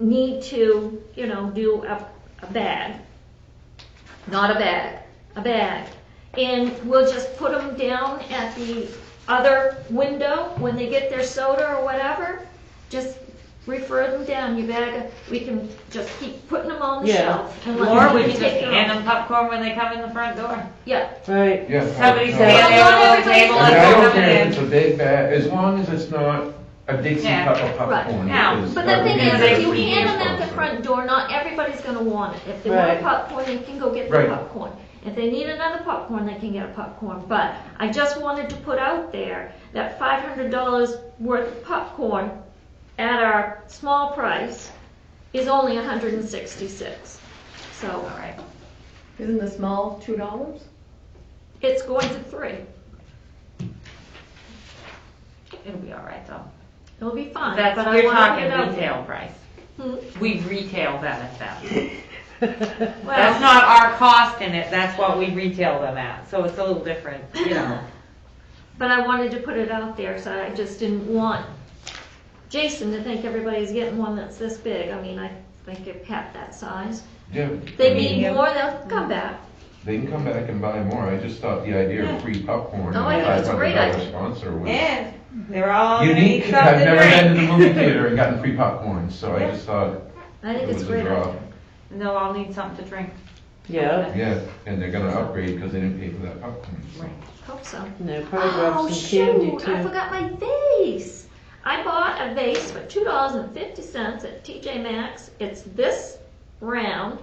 A: need to, do a bag. Not a bag, a bag. And we'll just put them down at the other window when they get their soda or whatever. Just refer them down. We can just keep putting them on the
B: Yeah.
A: shelf. And let
D: Or
A: them
D: we can just
A: take their
D: hand
A: own.
D: them popcorn when they come in the front door.
A: Yeah,
B: Right,
G: Yeah.
D: Somebody
G: no,
D: stand
A: Well,
D: there
A: not
D: at the
A: everybody's
D: table
A: gonna
G: I mean,
D: and
G: I
D: throw
G: don't
D: them
G: care if
D: in.
G: it's a big bag, as long as it's not a Dixie
D: Yeah.
G: cup of popcorn.
D: Now,
G: is-
A: but
G: that
A: the
G: would
A: thing
G: be
A: is,
G: the
A: if you
G: free
A: hand them
G: gift
A: at the
G: also.
A: front door, not everybody's gonna want it. If they want
B: Right.
A: popcorn, they can go get the
G: Right.
A: popcorn. If they need another popcorn, they can get a popcorn. But I just wanted to put out there that $500 worth of popcorn at our small price is only 166. So
D: All right.
H: Isn't the small $2?
A: it's going to 3.
D: It'll be all right though.
A: It'll be fine.
D: That's,
A: but I
D: you're
A: wanna put
D: talking
A: it out
D: retail price.
A: there. Hmm.
D: We retail them at them. That's
A: Well,
D: not our cost in it, that's what we retail them at, so it's a little different, you know.
A: but I wanted to put it out there, so I just didn't want Jason to think everybody's getting one that's this big. I mean, I think it kept that size.
G: Yeah.
A: They
G: I mean,
A: need more, they'll come back.
G: They can come back and buy more. I just thought the idea of free popcorn
A: Oh, I
G: and
A: think it's a great
G: $500
A: idea.
G: sponsor was
D: And they're all gonna need
G: unique.
D: something
G: I've
D: to
G: never been to
D: drink.
G: the movie theater and gotten free popcorn, so I
D: Yeah.
G: just thought
A: I think
G: it
A: it's
G: was
A: a great
G: draw.
A: idea.
D: And they'll all need something to drink.
B: Yeah,
G: Yeah, and they're gonna upgrade because they didn't pay for that popcorn. So.
A: Hope so.
B: and they'll probably grab
A: Oh,
B: some candy
A: shoot,
B: too.
A: I forgot my vase. I bought a vase for $2.50 at TJ Maxx. It's this round,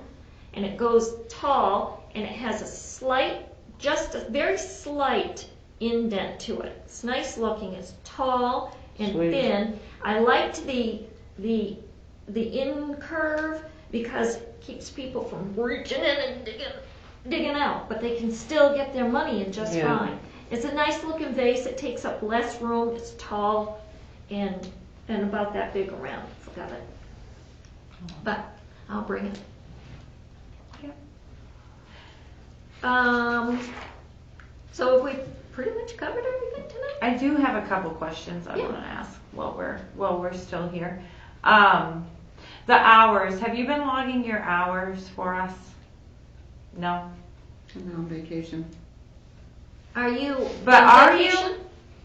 A: and it goes tall, and it has a slight, just a very slight indent to it. It's nice looking, it's tall and
B: Sweet.
A: thin. I liked the in curve because it keeps people from reaching in and digging out, but they can still get their money in just
B: Yeah.
A: fine. It's a nice looking vase, it takes up less room, it's tall, and about that big around. Forgot it. But I'll bring it. So have we pretty much covered everything tonight?
D: I do have a couple questions I
A: Yeah.
D: want to ask while we're still here. The hours. Have you been logging your hours for us? No.
C: I'm on vacation.
A: Are you
D: But
A: on
D: are
A: vacation?
D: you?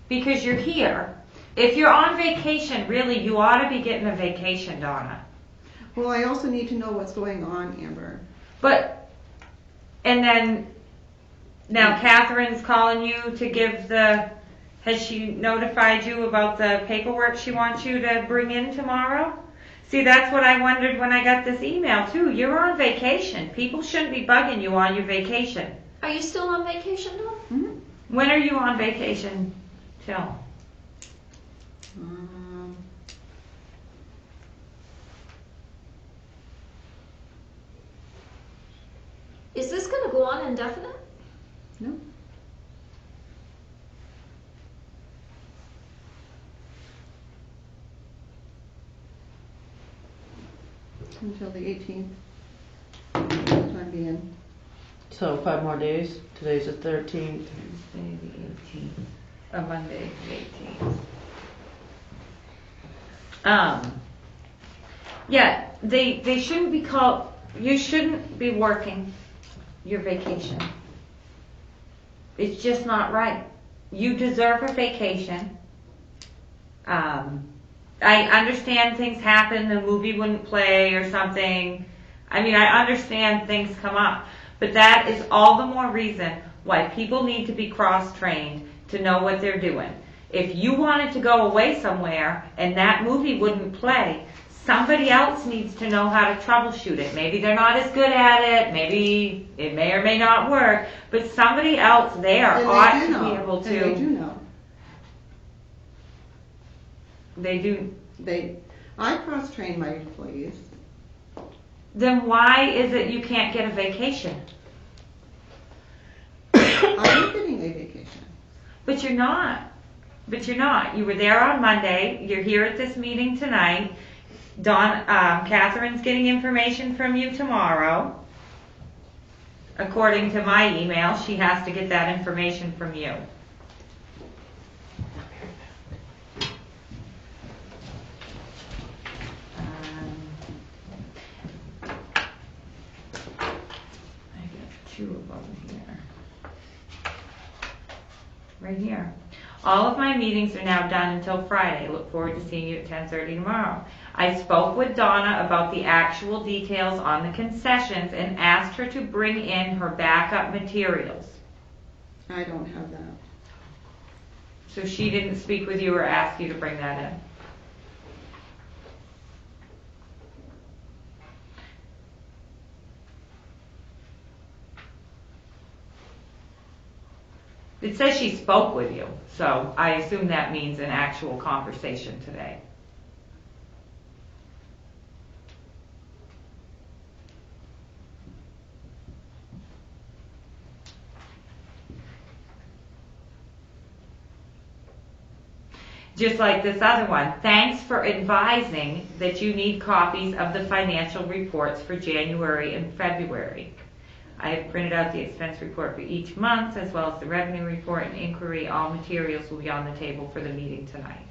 D: Because you're here. If you're on vacation, really, you ought to be getting a vacation, Donna.
C: Well, I also need to know what's going on, Amber.
D: But, and then, now Catherine's calling you to give has she notified you about the paperwork she wants you to bring in tomorrow? See, that's what I wondered when I got this email too. You're on vacation. People shouldn't be bugging you on your vacation.
A: Are you still on vacation, Dawn?
C: Mm-hmm.
D: When are you on vacation till?
A: Is this going to go on indefinite?
C: No. Until the 18th. Time being.
B: So 5 more days. Today's the 13th.
D: Tuesday the 18th. Monday the 18th. Yeah, they shouldn't be called, you shouldn't be working your vacation. It's just not right. You deserve a vacation. I understand things happen, the movie wouldn't play or something. I mean, I understand things come up, but that is all the more reason why people need to be cross-trained to know what they're doing. If you wanted to go away somewhere and that movie wouldn't play, somebody else needs to know how to troubleshoot it. Maybe they're not as good at it, maybe it may or may not work, but somebody else there
C: And
D: ought
C: they
D: to
C: do
D: be
C: know.
D: able
C: And they do
D: to.
C: know.
D: They do.
C: I cross-train my employees.
D: Then why is it you can't get a vacation?
C: I'm getting a vacation.
D: But you're not. You were there on Monday. You're here at this meeting tonight. Catherine's getting information from you tomorrow. According to my email, she has to get that information from you. I got 2 of them here. Right here. All of my meetings are now done until Friday. Look forward to seeing you at 10:30 tomorrow. I spoke with Donna about the actual details on the concessions and asked her to bring in her backup materials.
C: I don't have that.
D: So she didn't speak with you or ask you to bring that in. It says she spoke with you, so I assume that means an actual conversation today. Just like this other one, thanks for advising that you need copies of the financial reports for January and February. I have printed out the expense report for each month as well as the revenue report and inquiry. All materials will be on the table for the meeting tonight.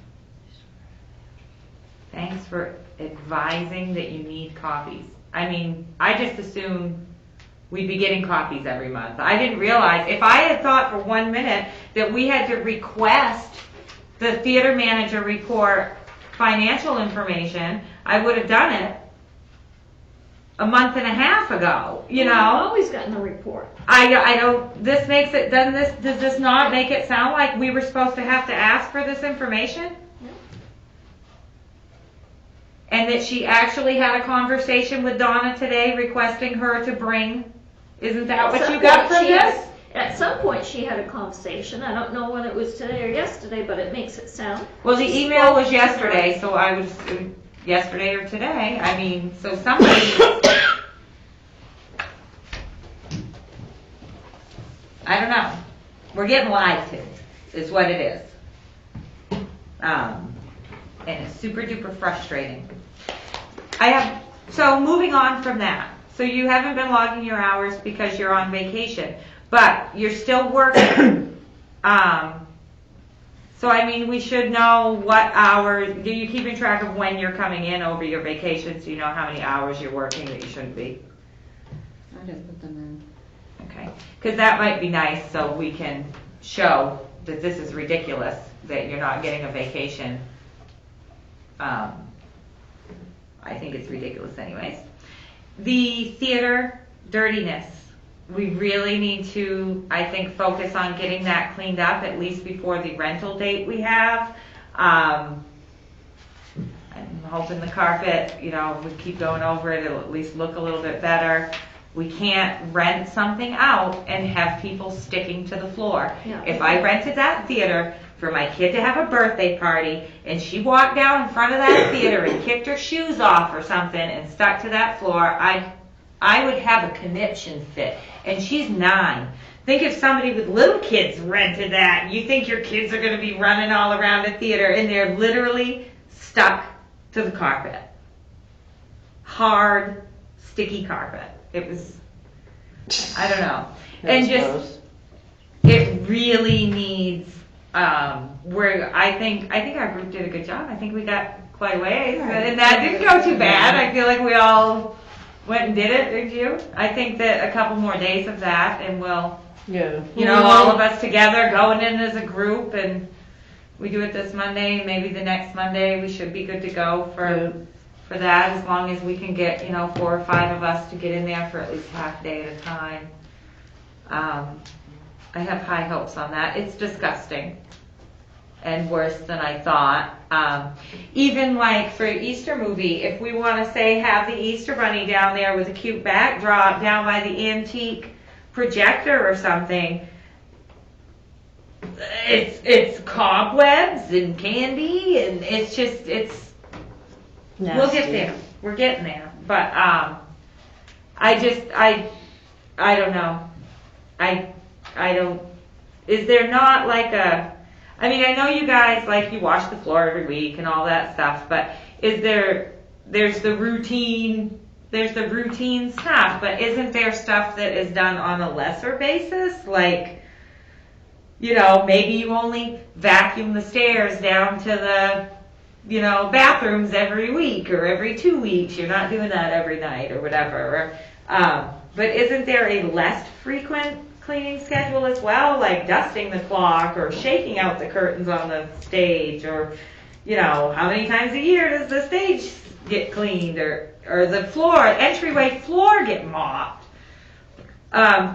D: Thanks for advising that you need copies. I mean, I just assume we'd be getting copies every month. I didn't realize, if I had thought for 1 minute that we had to request the theater manager report financial information, I would have done it a month and a half ago, you
A: I've
D: know?
A: always gotten a report.
D: I don't, this makes it, does this not make it sound like we were supposed to have to ask for this information? And that she actually had a conversation with Donna today requesting her to bring, isn't that what you got from this?
A: At some point, she had a conversation. I don't know when it was today or yesterday, but it makes it sound.
D: Well, the
A: she
D: email was
A: spoke to her.
D: yesterday, so I was, yesterday or today, I mean, so somebody, I don't know. We're getting lied to, is what it is. And it's super duper frustrating. So moving on from that. So you haven't been logging your hours because you're on vacation, but you're still working. So I mean, we should know what hours, do you keeping track of when you're coming in over your vacation so you know how many hours you're working that you shouldn't be?
C: I just put them
D: Okay, because that might be nice so we can show that this is ridiculous, that you're not getting a vacation. I think it's ridiculous anyways. The theater dirtiness. We really need to, I think, focus on getting that cleaned up at least before the rental date we have. I'm hoping the carpet, you know, we keep going over it, it'll at least look a little bit better. We can't rent something out and have people sticking to the floor.
A: Yeah.
D: If I rented that theater for my kid to have a birthday party and she walked down in front of that theater and kicked her shoes off or something and stuck to that floor, I would have a conniption fit. And she's 9. Think if somebody with little kids rented that, you think your kids are going to be running all around a theater and they're literally stuck to the carpet. Hard, sticky carpet. It was, I don't know. And just, it really needs, I think our group did a good job. I think we got quite a ways. And that didn't go too bad. I feel like we all went and did it, did you? I think that a couple more days of that and we'll, you know, all of us together going in as a group, and we do it this Monday, maybe the next Monday, we should be good to go for that, as long as we can get, 4 or 5 of us to get in there for at least half a day at a time. I have high hopes on that. It's disgusting and worse than I thought. Even like for Easter movie, if we want to say have the Easter bunny down there with a cute backdrop down by the antique projector or something, it's cobwebs and candy, and it's just, we'll get there. We're getting there. But I don't know. I don't, is there not like I mean, I know you guys, like, you wash the floor every week and all that stuff, but there's the routine stuff, but isn't there stuff that is done on a lesser basis? Like, maybe you only vacuum the stairs down to the, bathrooms every week or every 2 weeks. You're not doing that every night or whatever. But isn't there a less frequent cleaning schedule as well, like dusting the clock or shaking out the curtains on the stage, or how many times a year does the stage get cleaned, or the entryway floor get mopped?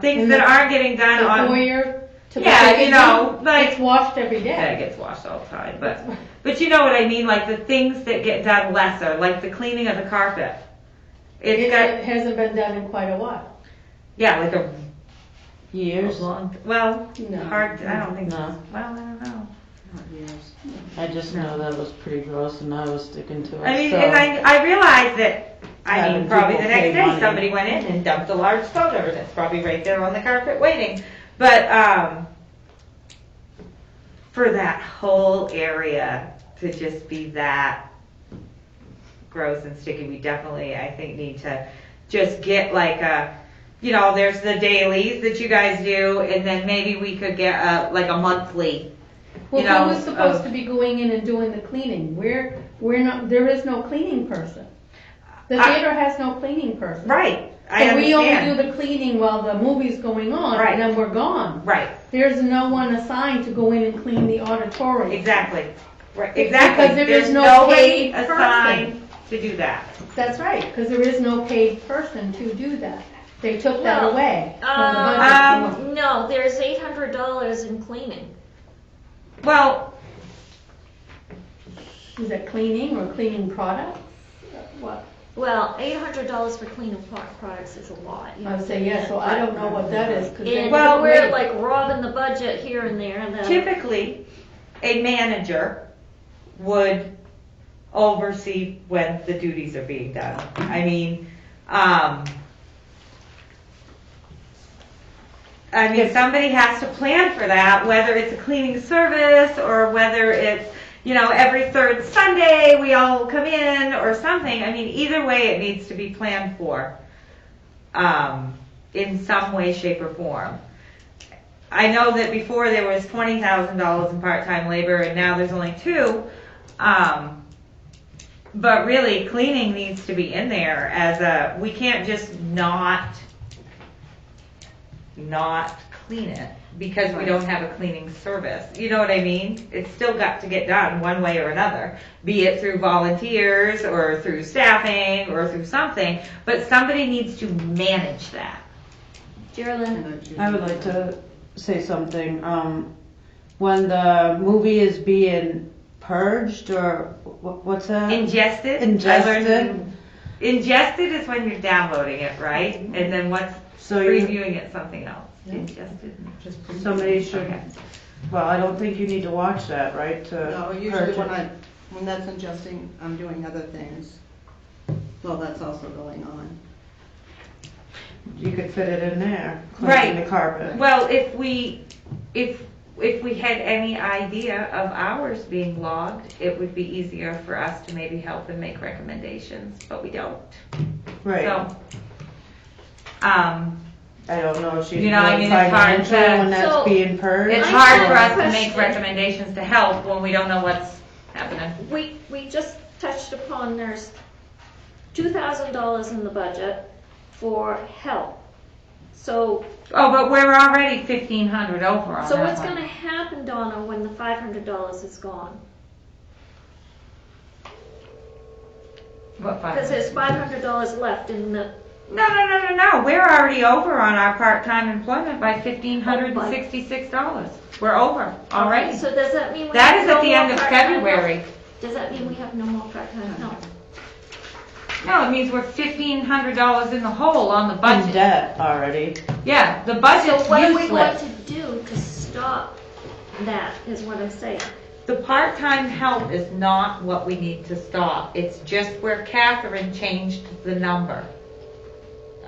D: Things that aren't getting done
H: The
D: on
H: foyer to the
D: yeah,
H: kitchen,
D: like
H: it's washed every
D: yeah, it
H: day.
D: gets washed all the time, but you know what I mean, like the things that get done lesser, like the cleaning of the carpet.
H: It hasn't been done in quite a while.
D: Yeah, like a
B: Years?
D: long,
H: No.
D: hard, I don't think so.
B: No.
D: Well, I don't know.
C: Not years.
B: I just know that was pretty gross and I was sticking to it.
D: I mean,
B: so.
D: and I realized that,
B: Having
D: probably the
B: people
D: next
B: pay
D: day
B: money.
D: somebody went in and dumped a large soda, and it's probably right there on the carpet waiting. But, for that whole area to just be that gross and sticky, we definitely, I think, need to just get like there's the dailies that you guys do, and then maybe we could get a monthly.
H: Well, who is supposed to be going in and doing the cleaning? We're not, there is no cleaning person. The theater has no cleaning person.
D: Right, I
H: So we only do
D: understand.
H: the cleaning while the movie's going on,
D: Right.
H: and then we're gone.
D: Right,
H: There's no one assigned to go in and clean the auditorium.
D: exactly. Right,
H: Because
D: exactly.
H: there is
D: There's
H: no
D: nobody
H: paid person.
D: assigned to do that.
H: That's right, because there is no paid person to do that. They took that
A: Well,
H: away from the budget.
A: No, there's $800 in cleaning.
D: Well,
H: Is it cleaning or cleaning products? What?
A: Well, $800 for cleaning products is a lot. you
H: I would
A: know.
H: say yes, so I don't know what that is. 'cause they
A: And
D: Well,
A: we're
D: wait.
A: like robbing the budget here and there. And then,
D: typically, a manager would oversee when the duties are being done. I mean, somebody has to plan for that, whether it's a cleaning service or whether it's, every third Sunday we all come in or something. I mean, either way it needs to be planned for, in some way, shape, or form. I know that before there was $20,000 in part-time labor and now there's only $2. But really, cleaning needs to be in there we can't just not clean it because we don't have a cleaning service. You know what I mean? It's still got to get done one way or another, be it through volunteers or through staffing or through something, but somebody needs to manage that.
A: Geraldine,
B: I would like to say something. When the movie is being purged, or what's that?
D: Ingested?
B: Ingested.
D: Ingested is when you're downloading it, right? And then what's
B: So you,
D: previewing it something else. Ingested.
B: somebody should,
D: Okay.
B: well, I don't think you need to watch that, right? to
C: No, usually
B: purge
C: when
B: it.
C: when that's ingesting, I'm doing other things. So that's also going on.
B: You could fit it in there,
D: Right.
B: cleaning the carpet.
D: Well, if we had any idea of hours being logged, it would be easier for us to maybe help and make recommendations, but we don't.
B: Right.
D: So,
B: I don't know if she's
D: You know, I
B: doing
D: mean, it's hard
B: financial
D: to-
B: when that's
A: So,
B: being purged.
D: it's
A: I
D: hard
A: have
D: for
A: a
D: us to make
A: question.
D: recommendations to help when we don't know what's happening.
A: we just touched upon there's $2,000 in the budget for help. So,
D: Oh, but we're already 1,500 over on
A: so
D: that
A: what's
D: one.
A: going to happen, Donna, when the $500 is gone?
D: What,
A: Because there's $500 left in the.
D: No. We're already over on our part-time employment by $1,566. We're over already.
A: So does that mean we
D: That
A: have
D: is
A: no
D: at the
A: more
D: end of
A: part-time help?
D: February.
A: Does that mean we have no more part-time help?
D: No, it means we're $1,500 in the hole on the
B: In
D: budget.
B: debt already.
D: Yeah, the
A: So
D: budget's
A: what are we going
D: useless.
A: to do to stop that, is what I'm saying.
D: The part-time help is not what we need to stop. It's just where Catherine changed the number.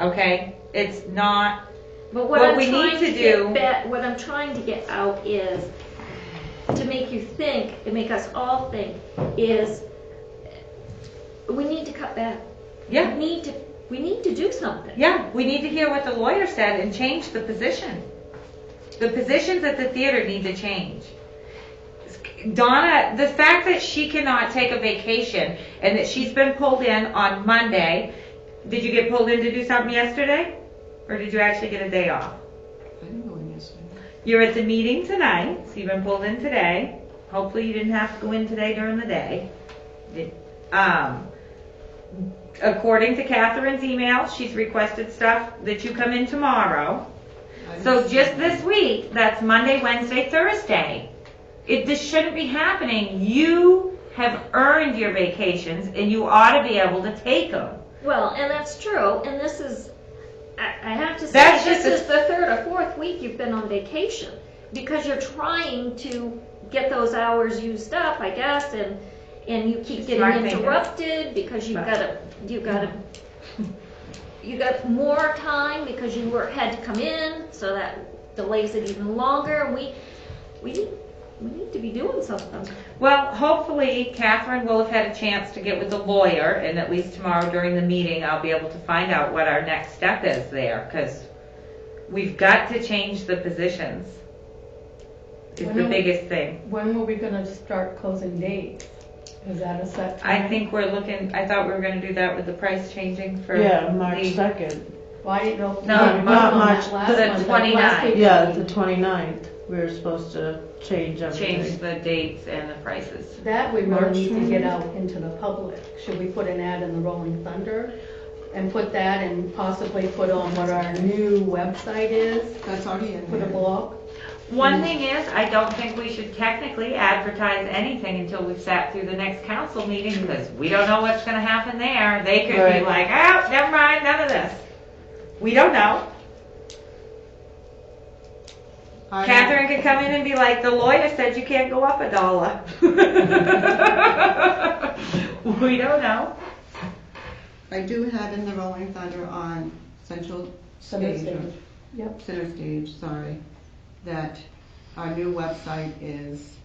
D: Okay? It's not,
A: But
D: What
A: what I'm
D: we need
A: trying
D: to
A: to
D: do-
A: what I'm trying to get out is, to make you think, and make us all think, is we need to cut back.
D: yeah,
A: We need to do something.
D: yeah, we need to hear what the lawyer said and change the position. The positions at the theater need to change. Donna, the fact that she cannot take a vacation and that she's been pulled in on Monday, did you get pulled in to do something yesterday? Or did you actually get a day off?
C: I didn't go in yesterday.
D: You're at the meeting tonight, so you've been pulled in today. Hopefully you didn't have to go in today during the day. According to Catherine's email, she's requested stuff that you come in tomorrow. So just this week, that's Monday, Wednesday, Thursday. This shouldn't be happening. You have earned your vacations and you ought to be able to take them.
A: Well, and that's true, and this is, I have to say,
D: That's
A: this
D: just
A: is the third or fourth week you've been on vacation, because you're trying to get those hours used up, I guess, and you keep
D: Smart
A: getting
D: thinking.
A: interrupted because you got more time because you had to come in, so that delays it even longer, and we need to be doing something.
D: Well, hopefully Catherine will have had a chance to get with the lawyer, and at least tomorrow during the meeting I'll be able to find out what our next step is there, because we've got to change the positions. Is the biggest thing.
H: When were we gonna start closing dates? Is that a set
D: I
H: time?
D: think we're looking, I thought we were gonna do that with the price changing for.
B: Yeah, March
D: the-
B: 2nd.
H: Well, I didn't know. if
D: No,
H: we were
B: not
H: on
B: March,
H: that last
D: the
H: one, but
D: 29th.
H: last week
B: Yeah,
H: we-
B: the 29th. We were supposed to change everything.
D: Change the dates and the prices.
H: That we
B: March
H: really need to get
B: 29th.
H: out into the public. Should we put an ad in the Rolling Thunder? And put that and possibly put on what our new website is,
C: That's already in
H: put a
C: there.
H: blog?
D: One thing is, I don't think we should technically advertise anything until we've sat through the next council meeting, because we don't know what's gonna happen there. They could be
B: Right.
D: like, oh, never mind, none of this. We don't know. Catherine could come in and be like, the lawyer said you can't go up $1. We don't know.
C: I do have in the Rolling Thunder on Central
H: Center
C: Stage,
H: stage. Yep.
C: Center Stage, sorry, that our new website is,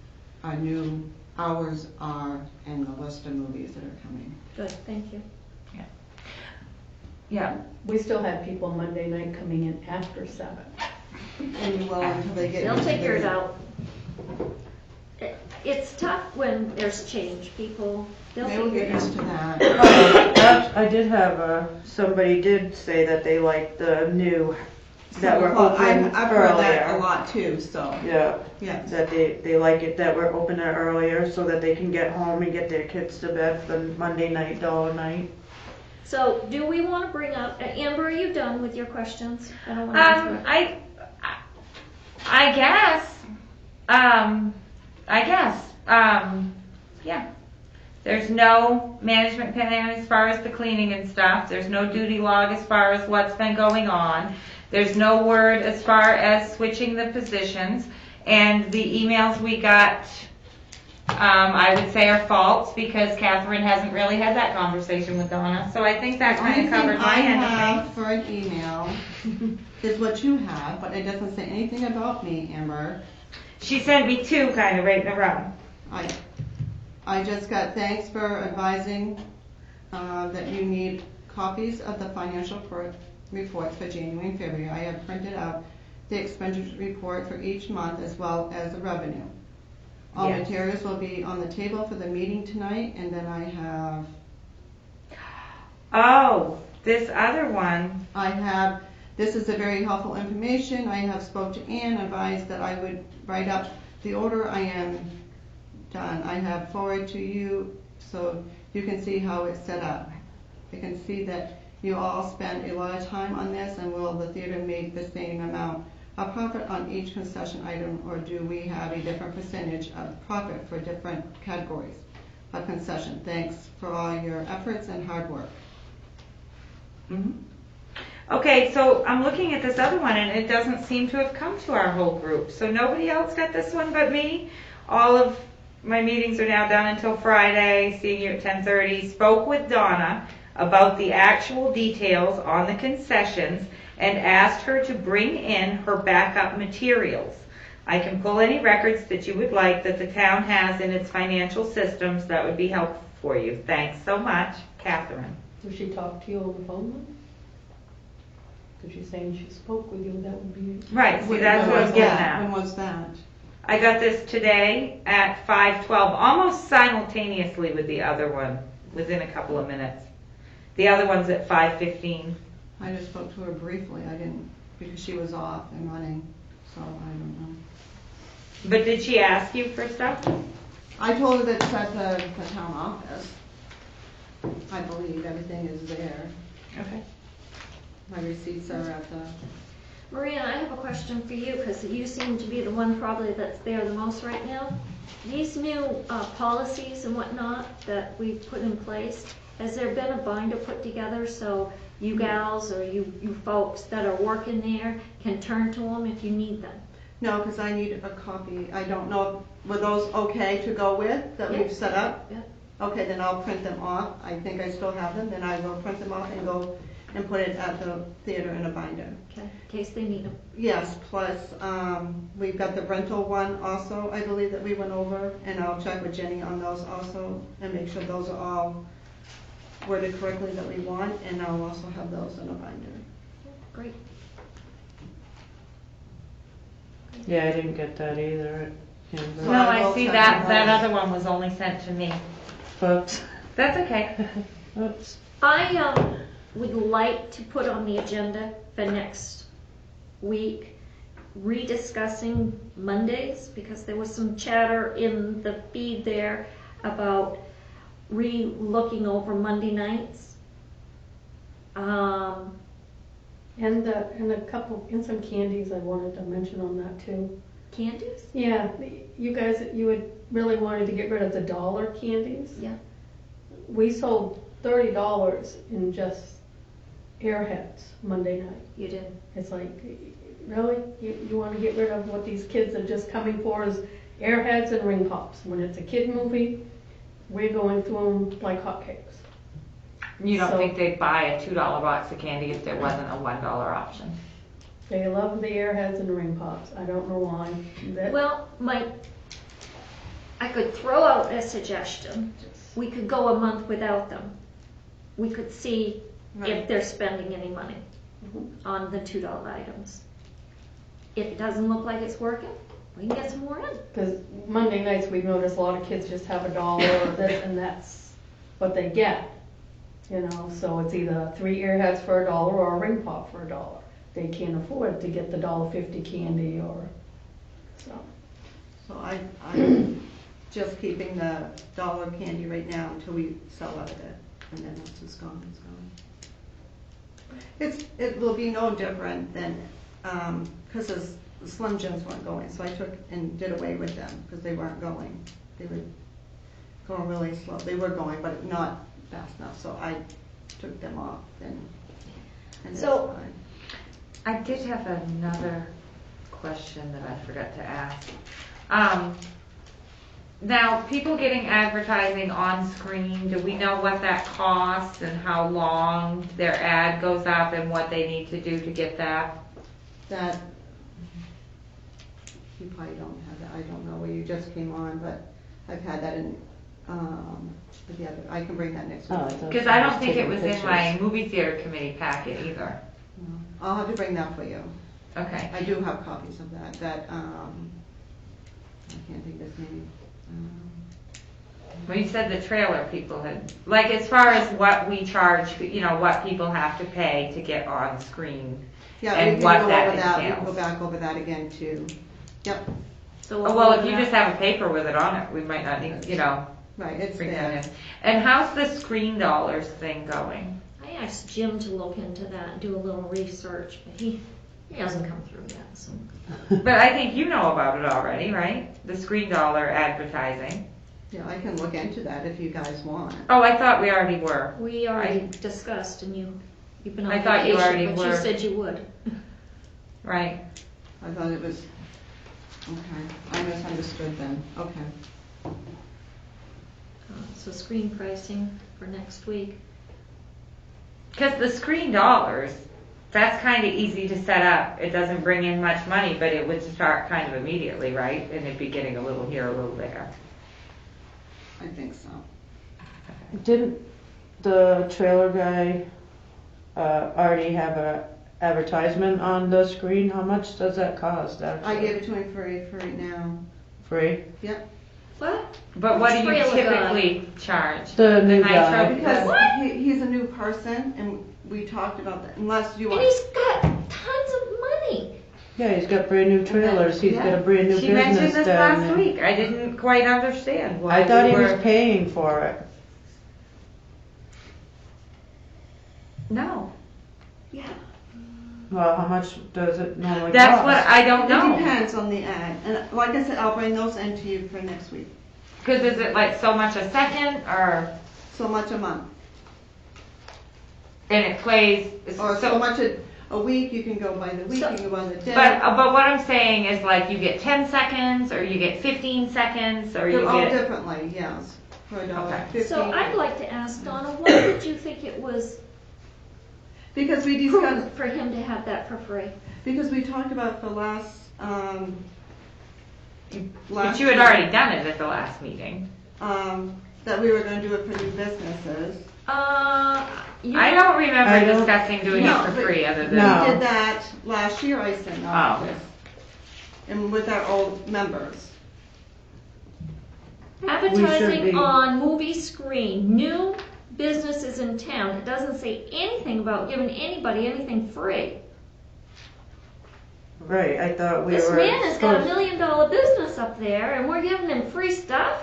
C: our new hours are, and the list of movies that are coming.
A: Good, thank you.
D: Yeah.
H: We still have people Monday night coming in after 7.
C: And you will until they get.
A: They'll
C: into
A: figure
C: the-
A: it out. It's tough when there's change, people, they'll
C: They will
A: figure
C: get
A: it out.
C: used to that.
B: I did have, somebody did say that they liked the new, that were
C: Well,
B: open
C: I've heard that a
B: earlier.
C: lot too, so,
B: Yeah,
C: yes.
B: that they like it that we're open earlier so that they can get home and get their kids to bed for Monday night, dollar night.
A: So, do we want to bring up, Amber, are you done with your questions? I don't want to interrupt.
D: I guess, yeah. There's no management plan as far as the cleaning and stuff. There's no duty log as far as what's been going on. There's no word as far as switching the positions. And the emails we got, I would say are false because Catherine hasn't really had that conversation with Donna. So I think that kind of covered my end of things.
C: For an email is what you have, but it doesn't say anything about me, Amber.
D: She sent me 2 kind of right in a row.
C: I just got thanks for advising that you need copies of the financial reports for January and February. I have printed out the expenditure report for each month as well as the revenue. All
D: Yes.
C: materials will be on the table for the meeting tonight, and then I have
D: This other one.
C: this is a very helpful information. I have spoke to Ann, advised that I would write up the order. I am done. I have forwarded to you so you can see how it's set up. You can see that you all spend a lot of time on this, and will the theater make the same amount of profit on each concession item, or do we have a different percentage of profit for different categories of concession? Thanks for all your efforts and hard work.
D: Okay, so I'm looking at this other one and it doesn't seem to have come to our whole group. So nobody else got this one but me. All of my meetings are now done until Friday, seeing you at 10:30. Spoke with Donna about the actual details on the concessions and asked her to bring in her backup materials. I can pull any records that you would like that the town has in its financial systems that would be helpful for you. Thanks so much, Catherine.
H: Did she talk to you on the phone then? Because you're saying she spoke with you, that would be.
D: Right, see,
C: When
D: that's what I was
C: was
D: getting
C: that?
D: at.
C: When was that?
D: I got this today at 5:12, almost simultaneously with the other one, within a couple of minutes. The other one's at 5:15.
C: I just spoke to her briefly. I didn't, because she was off and running, so I don't know.
D: But did she ask you for stuff?
C: I told her that it's at the town office. I believe everything is there.
D: Okay.
C: My receipts are at the,
A: Maria, I have a question for you, because you seem to be the one probably that's there the most right now. These new policies and whatnot that we've put in place, has there been a binder put together so you gals or you folks that are working there can turn to them if you need them?
C: no, because I need a copy. I don't know, were those okay to go with that we've set up?
A: Yeah.
C: Okay, then I'll print them off. I think I still have them. Then I will print them off and go and put it at the theater in a binder.
A: Okay, in case they need them.
C: Yes, plus, we've got the rental one also, I believe that we went over, and I'll check with Jenny on those also and make sure those are all worded correctly that we want, and I'll also have those in a binder.
A: Great.
B: Yeah, I didn't get that either. Amber.
C: So
D: No,
C: I
D: I
C: will
D: see
C: check
D: that
C: on
D: that
C: those.
D: other one was only sent to me.
B: folks.
D: That's okay.
B: Oops.
A: I would like to put on the agenda for next week, rediscussing Mondays, because there was some chatter in the feed there about re-looking over Monday nights.
H: And and some candies I wanted to mention on that too.
A: Candies?
H: Yeah, you guys, you had really wanted to get rid of the dollar candies.
A: Yeah.
H: We sold $30 in just Airheads Monday night.
A: You did.
H: It's like, really? You want to get rid of what these kids are just coming for is Airheads and Ring Pops. When it's a kid movie, we're going through them like hotcakes.
D: You don't
H: So-
D: think they'd buy a $2 box of candy if there wasn't a $1 option?
H: They love the Airheads and the Ring Pops. I don't know why.
A: Well, I could throw out a suggestion. We could go a month without them. We could see if they're spending any money on the $2 items. If it doesn't look like it's working, we can get some more in.
H: Because Monday nights we've noticed a lot of kids just have $1 or this, and that's what they get. You know, so it's either 3 Airheads for $1 or a Ring Pop for $1. They can't afford to get the $1.50 candy or so.
C: So I'm just keeping the dollar candy right now until we sell out of it, and then once it's gone, it's gone. It will be no different than, because the Slim Jims weren't going, so I took and did away with them, because they weren't going. They were going really slow. They were going, but not fast enough, so I took them off, and it's
A: So-
C: fine.
D: I did have another question that I forgot to ask. Now, people getting advertising on screen, do we know what that costs and how long their ad goes up and what they need to do to get that?
C: That, you probably don't have that, I don't know where you just came on, but I've had that in, with the other, I can bring that next week.
B: Oh, I thought
D: Because I don't
B: was
D: think it
B: taking
D: was in my
B: pictures.
D: movie theater committee packet either.
C: No. I'll have to bring that for you.
D: Okay.
C: I do have copies of that, I can't think of his name.
D: Well, you said the trailer people had, like, as far as what we charge, you know, what people have to pay to get on screen.
C: Yeah,
D: And
C: we can
D: what
C: go
D: that
C: over that, we can
D: entails.
C: go back over that again too. Yep,
A: So
D: Oh, well, if you just have a paper with it on it, we might not need, you know,
C: right, it's
D: bring
C: there.
D: that in. And how's the screen dollars thing going?
A: I asked Jim to look into that and do a little research, but he hasn't come through yet, so.
D: But I think you know about it already, right? The screen dollar advertising.
C: Yeah, I can look into that if you guys want.
D: Oh, I thought we already were.
A: We already discussed, and you've been on
D: I thought you already
A: vacation, but you
D: were.
A: said you would.
D: Right.
C: I thought it was, okay, I misunderstood then, okay.
A: So screen pricing for next week.
D: Because the screen dollars, that's kind of easy to set up. It doesn't bring in much money, but it would start kind of immediately, right? And it'd be getting a little here, a little there.
C: I think so.
B: Didn't the trailer guy already have a advertisement on the screen? How much does that cost actually?
C: I gave it to him for right now.
B: Free?
C: Yep.
A: What?
D: But what do you
A: Trailer guy.
D: typically charge?
B: The new
D: nitro-
B: guy.
C: Because
A: What?
C: he's a new person and we talked about that, unless you
A: And
C: want.
A: he's got tons of money.
B: Yeah, he's got brand new trailers. He's got a brand new
D: She
B: business
D: mentioned this
B: down
D: last
B: there.
D: week. I didn't quite understand why
B: I thought
D: we
B: he
D: were.
B: was paying for it.
D: No.
A: Yeah.
B: Well, how much does it normally
D: That's
B: cost?
D: what I don't
C: It
D: know.
C: depends on the ad, and like I said, I'll bring those in to you for next week.
D: Because is it like so much a second or,
C: So much a month,
D: and it plays,
C: or so much a week, you can go by the week,
A: So-
C: you can go by the day.
D: but what I'm saying is like you get 10 seconds or you get 15 seconds or you
C: They're all
D: get.
C: differently, yes, for $1.50.
A: So I'd like to ask Donna, what did you think it was
C: Because we discussed,
A: prudent for him to have that for free?
C: because we talked about the last,
D: But you had already done it at the last meeting.
C: that we were gonna do it for new businesses.
D: I don't remember
B: I don't-
D: discussing doing
C: No,
D: it for
C: but-
D: free other than.
B: No.
C: We did that last year, I sent out
D: Oh.
C: this, and with our old members.
A: Advertising
B: be-
A: on movie screen, new businesses in town. It doesn't say anything about giving anybody anything free.
B: Right, I thought we
A: This
B: were
A: man has got a
B: supposed-
A: $1 million business up there and we're giving him free stuff?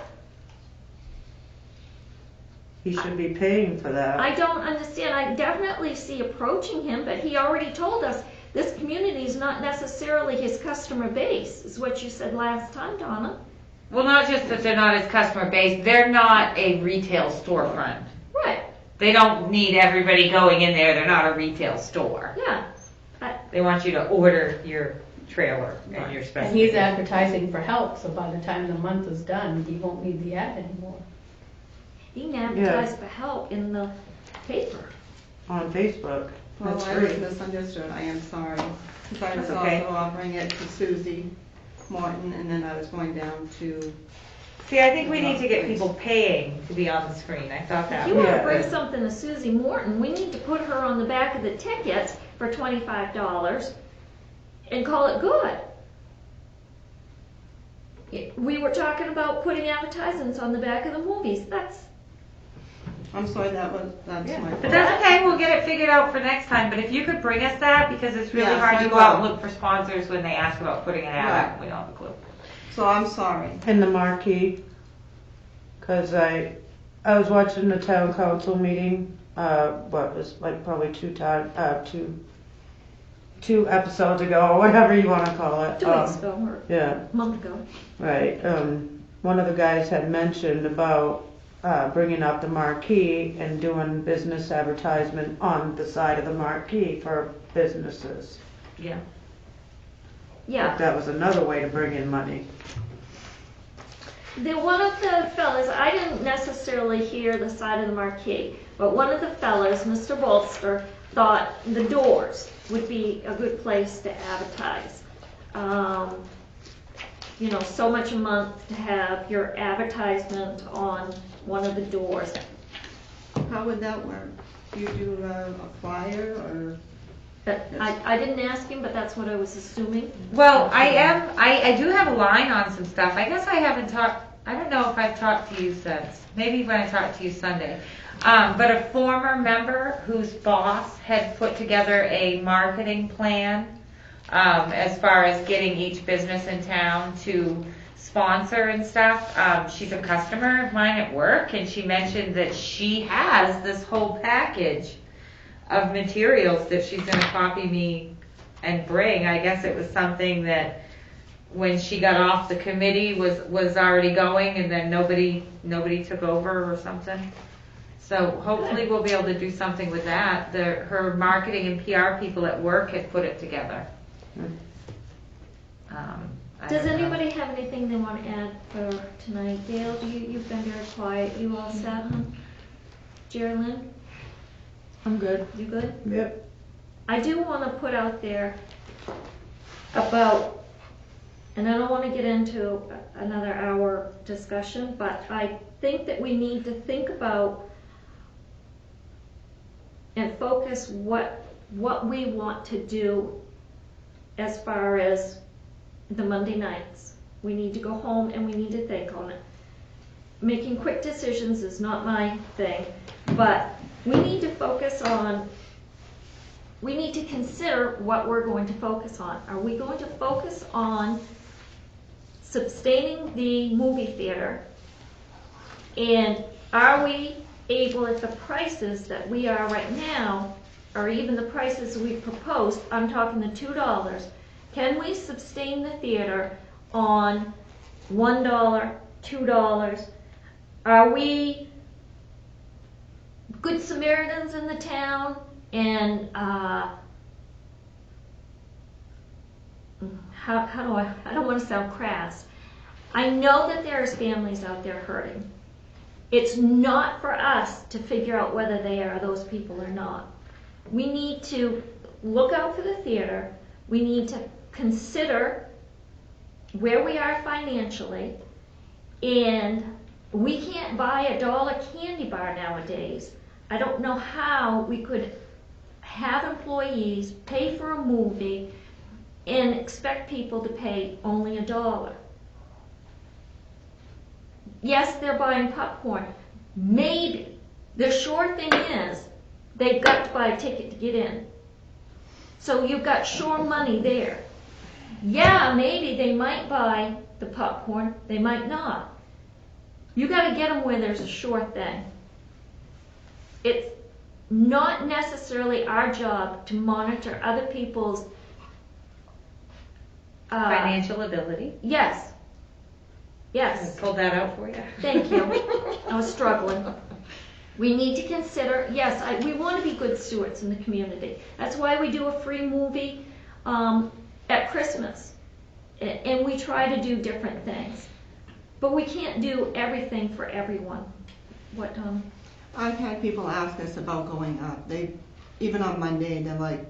B: He should be paying for that.
A: I don't understand. I definitely see approaching him, but he already told us this community is not necessarily his customer base, is what you said last time, Donna.
D: Well, not just that they're not his customer base, they're not a retail storefront.
A: Right,
D: They don't need everybody going in there, they're not a retail store.
A: yeah.
D: They want you to order your trailer and your
H: And
D: special.
H: he's advertising for help, so by the time the month is done, he won't need the ad anymore.
A: He can advertise for help in the paper.
B: On Facebook.
C: Well,
B: That's
C: I was
B: great.
C: misunderstood, I am sorry. Because I was
D: That's okay.
C: also offering it to Susie Martin, and then I was going down to,
D: See, I think we need to get people paying to be on the screen. I thought
A: If
D: that
A: you
D: was.
A: want to
B: Yeah.
A: bring something to Susie Morton, we need to put her on the back of the tickets for $25 and call it good. We were talking about putting advertisements on the back of the movies.
C: I'm sorry, that's my fault.
D: But that's okay, we'll get it figured out for next time, but if you could bring us that, because it's really
C: Yes,
D: hard
C: I
D: to go out and
C: will.
D: look for sponsors when they ask about putting an ad out, and we don't have a clue.
C: So I'm sorry.
B: In the marquee, cause I was watching the town council meeting, what was like probably two episodes ago, or whatever you wanna call it.
A: 2 weeks ago or
B: Yeah,
A: a month ago.
B: right, one of the guys had mentioned about, bringing up the marquee and doing business advertisement on the side of the marquee for businesses.
D: Yeah.
A: Yeah.
B: That was another way to bring in money.
A: One of the fellas, I didn't necessarily hear the side of the marquee, but one of the fellas, Mr. Bolster, thought the doors would be a good place to advertise. So much a month to have your advertisement on one of the doors.
C: How would that work? Do you do a flyer or?
A: But I didn't ask him, but that's what I was assuming.
D: Well, I do have a line on some stuff. I guess I haven't talked, I don't know if I've talked to you since, maybe when I talked to you Sunday. But a former member whose boss had put together a marketing plan, as far as getting each business in town to sponsor and stuff. She's a customer of mine at work, and she mentioned that she has this whole package of materials that she's going to copy me and bring. I guess it was something that when she got off the committee was already going, and then nobody took over or something. So hopefully we'll be able to do something with that. Her marketing and PR people at work had put it together. I
A: Does
D: don't know.
A: anybody have anything they want to add for tonight? Dale, you've been very quiet. You all set, huh? Jerry Lynn,
F: I'm good.
A: you good?
B: Yep.
A: I do want to put out there about, and I don't want to get into another hour discussion, but I think that we need to think about and focus what we want to do as far as the Monday nights. We need to go home and we need to think on it. Making quick decisions is not my thing, but we need to we need to consider what we're going to focus on. Are we going to focus on sustaining the movie theater? And are we able, at the prices that we are right now, or even the prices we proposed, I'm talking the $2, can we sustain the theater on $1, $2? Are we good Samaritans in the town? And I don't want to sound crass. I know that there's families out there hurting. It's not for us to figure out whether they are those people or not. We need to look out for the theater. We need to consider where we are financially. And we can't buy a $1 candy bar nowadays. I don't know how we could have employees pay for a movie and expect people to pay only $1. yes, they're buying popcorn. Maybe. The sure thing is, they've got to buy a ticket to get in. So you've got sure money there. Yeah, maybe they might buy the popcorn, they might not. You gotta get them where there's a sure thing. It's not necessarily our job to monitor other people's
D: Financial ability.
A: Yes. Yes.
D: Pulled that out for you.
A: Thank you. I was struggling. We need to consider, yes, we want to be good stewards in the community. That's why we do a free movie at Christmas. And we try to do different things. But we can't do everything for everyone. What, Tom?
C: I've had people ask us about going up. Even on Monday, they're like,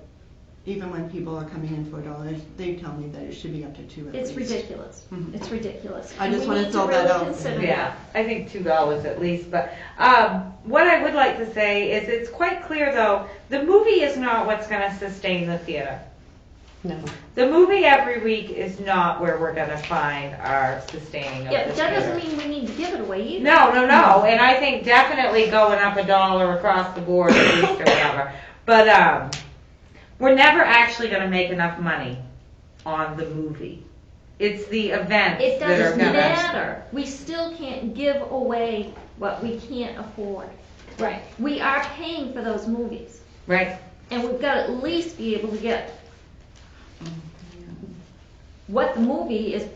C: even when people are coming in for $1, they tell me that it should be up to $2 at
A: It's
C: least.
A: ridiculous.
C: Mhm.
A: It's ridiculous.
C: I just
A: And
C: wanna
A: we need
C: throw that
A: really
C: out there.
A: consider
D: Yeah,
A: that.
D: I think $2 at least, but, what I would like to say is it's quite clear though, the movie is not what's gonna sustain the theater.
B: No.
D: The movie every week is not where we're gonna find our sustaining of
A: Yeah,
D: the
A: but that
D: theater.
A: doesn't mean we need to give it away either.
D: No, and I think definitely going up $1 across the board at least or whatever. But, we're never actually gonna make enough money on the movie. It's the events
A: It
D: that are
A: doesn't
D: gonna.
A: matter. We still can't give away what we can't afford.
D: Right.
A: We are paying for those movies.
D: Right.
A: And we've got to at least be able to get what the movie is,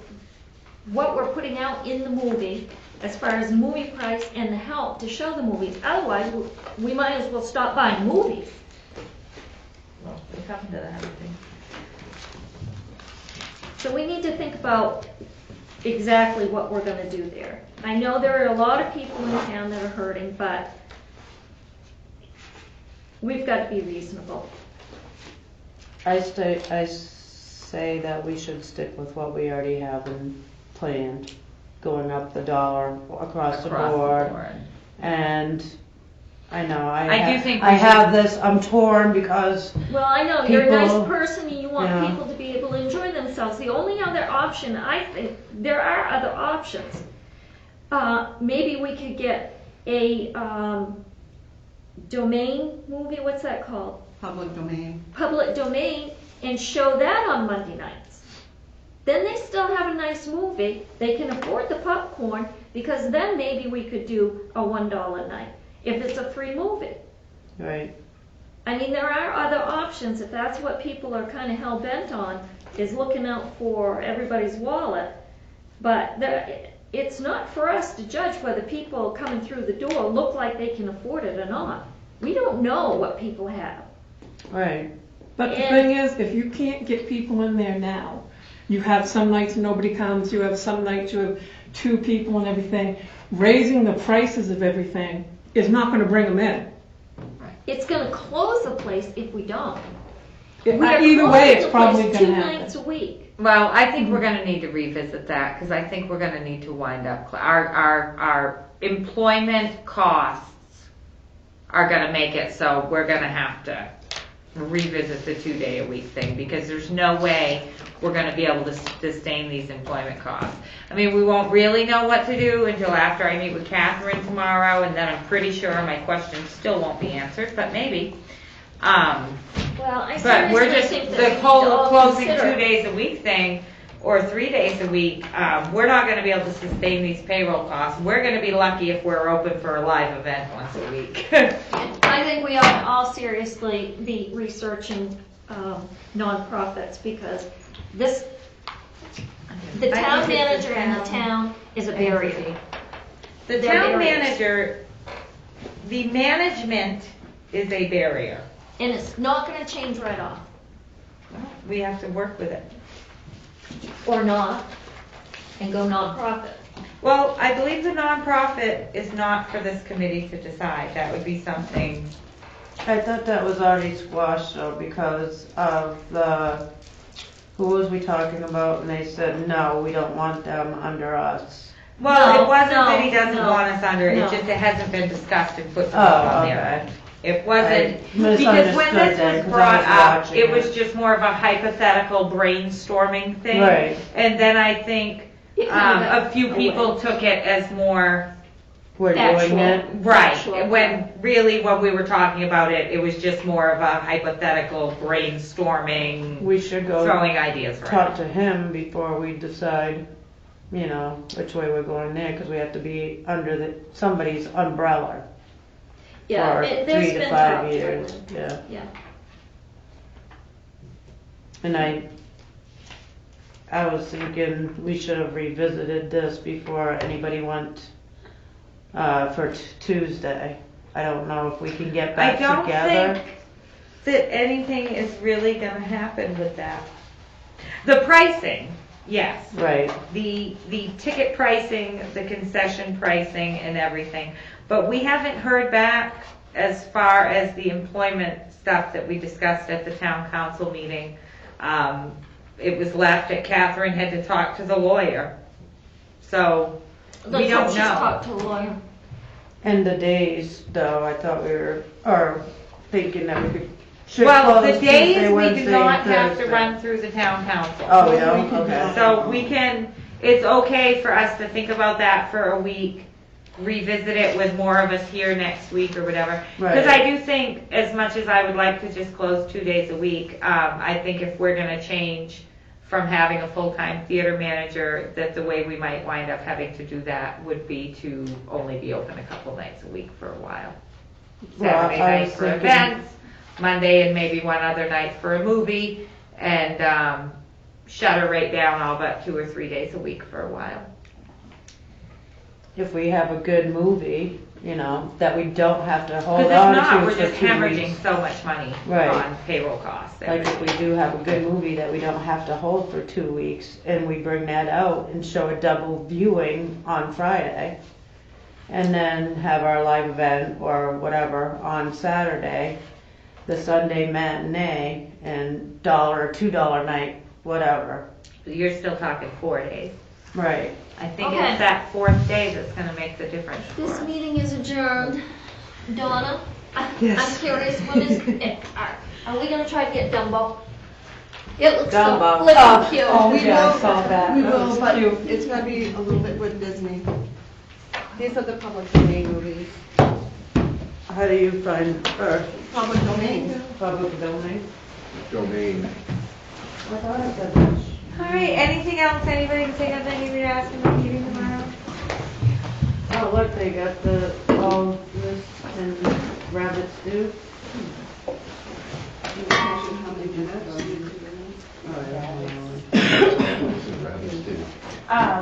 A: what we're putting out in the movie as far as the movie price and the help to show the movies. Otherwise, we might as well stop buying movies.
D: Well, we come to that, I think.
A: So we need to think about exactly what we're going to do there. I know there are a lot of people in town that are hurting, but we've got to be reasonable.
B: I say that we should stick with what we already have in planned, going up the $1 across the board. And I know,
D: I do think we
B: I have
D: should-
B: this, I'm torn because,
A: Well, I know, you're a nice
B: People-
A: person and you want
B: yeah.
A: people to be able to enjoy themselves. The only other option, I think, there are other options. Maybe we could get a domain movie, what's that called?
C: Public domain.
A: Public domain, and show that on Monday nights. Then they still have a nice movie, they can afford the popcorn, because then maybe we could do a $1 night, if it's a free movie.
B: right,
A: I mean, there are other options, if that's what people are kind of hell-bent on, is looking out for everybody's wallet. But it's not for us to judge whether people coming through the door look like they can afford it or not. We don't know what people have.
B: right.
F: But the
A: And-
F: thing is, if you can't get people in there now, you have some nights nobody comes, you have some nights you have 2 people and everything, raising the prices of everything is not gonna bring them in.
A: It's gonna close the place if we don't.
F: Either
A: We are
F: way,
A: closing
F: it's
A: the
F: probably
A: place
F: gonna
A: 2
F: happen.
A: nights a week.
D: Well, I think we're gonna need to revisit that, because I think we're gonna need to wind up, our employment costs are gonna make it so we're gonna have to revisit the 2-day-a-week thing, because there's no way we're gonna be able to sustain these employment costs. I mean, we won't really know what to do until after I meet with Catherine tomorrow, and then I'm pretty sure my questions still won't be answered, but maybe.
A: Well, I
D: But we're
A: seriously
D: just,
A: think that
D: the
A: we need to
D: whole
A: all
D: closing
A: consider-
D: 2 days a week thing, or 3 days a week, we're not gonna be able to sustain these payroll costs. We're gonna be lucky if we're open for a live event once a week.
A: I think we ought to all seriously be researching nonprofits, because the
D: I
A: town
D: think it's
A: manager in the town is a barrier.
D: The
A: They're
D: town
A: barriers.
D: manager, the management is a barrier.
A: And it's not gonna change right off,
D: We have to work with it.
A: or not, and go nonprofit.
D: Well, I believe the nonprofit is not for this committee to decide. That would be something,
B: I thought that was already squashed though because of who was we talking about? And they said, no, we don't want them under us.
D: well,
A: No,
D: it wasn't that he
A: no,
D: doesn't
A: no,
D: want us under,
A: no.
D: it just it hasn't been discussed and put
B: Oh,
D: on there.
B: okay.
D: It wasn't,
B: I
D: because when this
B: misunderstood
D: was
B: that,
D: brought
B: 'cause I
D: up,
B: was
D: it
B: watching
D: was just more of a hypothetical brainstorming thing.
B: Right.
D: And then I think A few people took it as more
B: We're
A: Factual.
B: doing it.
D: right,
A: Factual.
D: when really when we were talking about it, it was just more of a hypothetical brainstorming,
B: We should go
D: throwing ideas
B: talk
D: around.
B: to him before we decide, you know, which way we're going there, because we have to be under somebody's umbrella
A: Yeah,
B: for
A: there's
B: 3 to
A: been
B: 5
A: talk
B: years.
A: to,
B: Yeah,
A: yeah.
B: and I was thinking we should have revisited this before anybody went for Tuesday. I don't know if we can get
D: I
B: back
D: don't
B: together.
D: think that anything is really gonna happen with that. The pricing, yes.
B: Right.
D: The ticket pricing, the concession pricing and everything. But we haven't heard back as far as the employment stuff that we discussed at the town council meeting. It was left that Catherine had to talk to the lawyer. So,
A: The
D: we don't
A: coaches
D: know.
A: talked to a lawyer.
B: And the days, though, I thought we were thinking that we could. should
D: Well,
B: close
D: the days
B: Tuesday,
D: we
B: Wednesday,
D: do not
B: and
D: have to
B: Thursday.
D: run through the town council.
B: Oh, yeah,
C: We can do
B: okay.
C: that.
D: So we can, it's okay for us to think about that for a week, revisit it with more of us here next week or whatever. Because
B: Right.
D: I do think, as much as I would like to just close 2 days a week, I think if we're gonna change from having a full-time theater manager, that the way we might wind up having to do that would be to only be open a couple nights a week for a while.
B: Well,
D: Saturday
B: I
D: night
B: was
D: for
B: thinking-
D: events, Monday and maybe one other night for a movie, and shut her right down all but 2 or 3 days a week for a while.
B: If we have a good movie, you know, that we don't have to hold
D: Because
B: on
D: if not,
B: to
D: we're
B: for
D: just
B: 2
D: hemorrhaging
B: weeks.
D: so much money
B: Right.
D: on payroll costs.
B: Like if we do have a good movie that we don't have to hold for 2 weeks, and we bring that out and show a double viewing on Friday, and then have our live event or whatever on Saturday, the Sunday matinee, and $1 or $2 night, whatever.
D: You're still talking 4 days.
B: Right.
D: I think
A: Okay.
D: it's that 4th day that's gonna make the difference for
A: This
D: us.
A: meeting is adjourned. Donna, I'm
B: Yes.
A: curious, what is, are we gonna try to get Dumbo? It looks so
B: Dumbo.
A: flippin'
B: Oh,
A: cute.
B: oh,
C: We
B: yeah, I
C: will-
B: saw that.
C: We
B: That
C: will,
B: was
C: but
B: cute.
C: it's gonna be a little bit with Disney. These are the public domain movies.
B: How do you find, or
C: Public domain.
B: public domain?
G: Domain.
B: I thought I said that.
D: All right, anything else anybody can think of that you need to ask in the meeting tomorrow?
B: Oh, look, they got the, all this and rabbit stew.
C: How they do that?
B: Oh, yeah.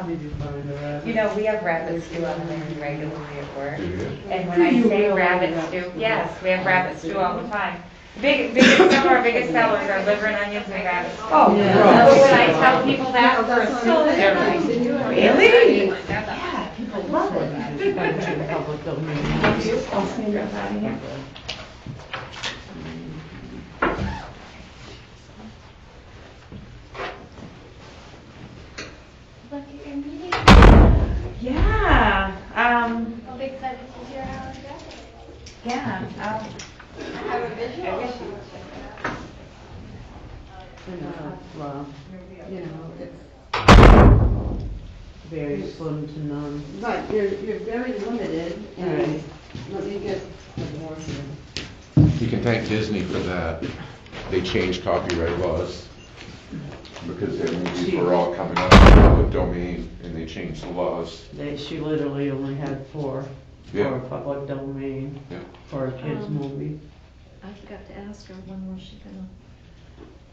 B: Did you find the rabbit?
D: You know, we have rabbit stew on the menu regularly at work.
G: Do you?
D: And when I say rabbit stew, yes, we have rabbit stew all the time. Biggest, some of our biggest sellers are liver and onions and rabbit stew.
B: Oh,
D: But
B: gross.
D: when I tell people that for a soup, they're like, really?
B: Yeah, people love it. Public domain.
F: I'll send us out of here.
E: Look at your meeting.
D: Yeah,
E: I'm excited to hear how it goes.
D: yeah,
E: I have a visual.
B: Well,
C: You know, it's,
B: very slim to none.
C: but you're very limited,
B: Right.
C: and let me get the more here.
G: You can thank Disney for that. They changed copyright laws because their movies were all coming up in public domain, and they changed the laws.
B: She literally only had 4
G: Yeah.
B: for public domain
G: Yeah.
B: for a kid's movie.
A: I forgot to ask her, when was she gonna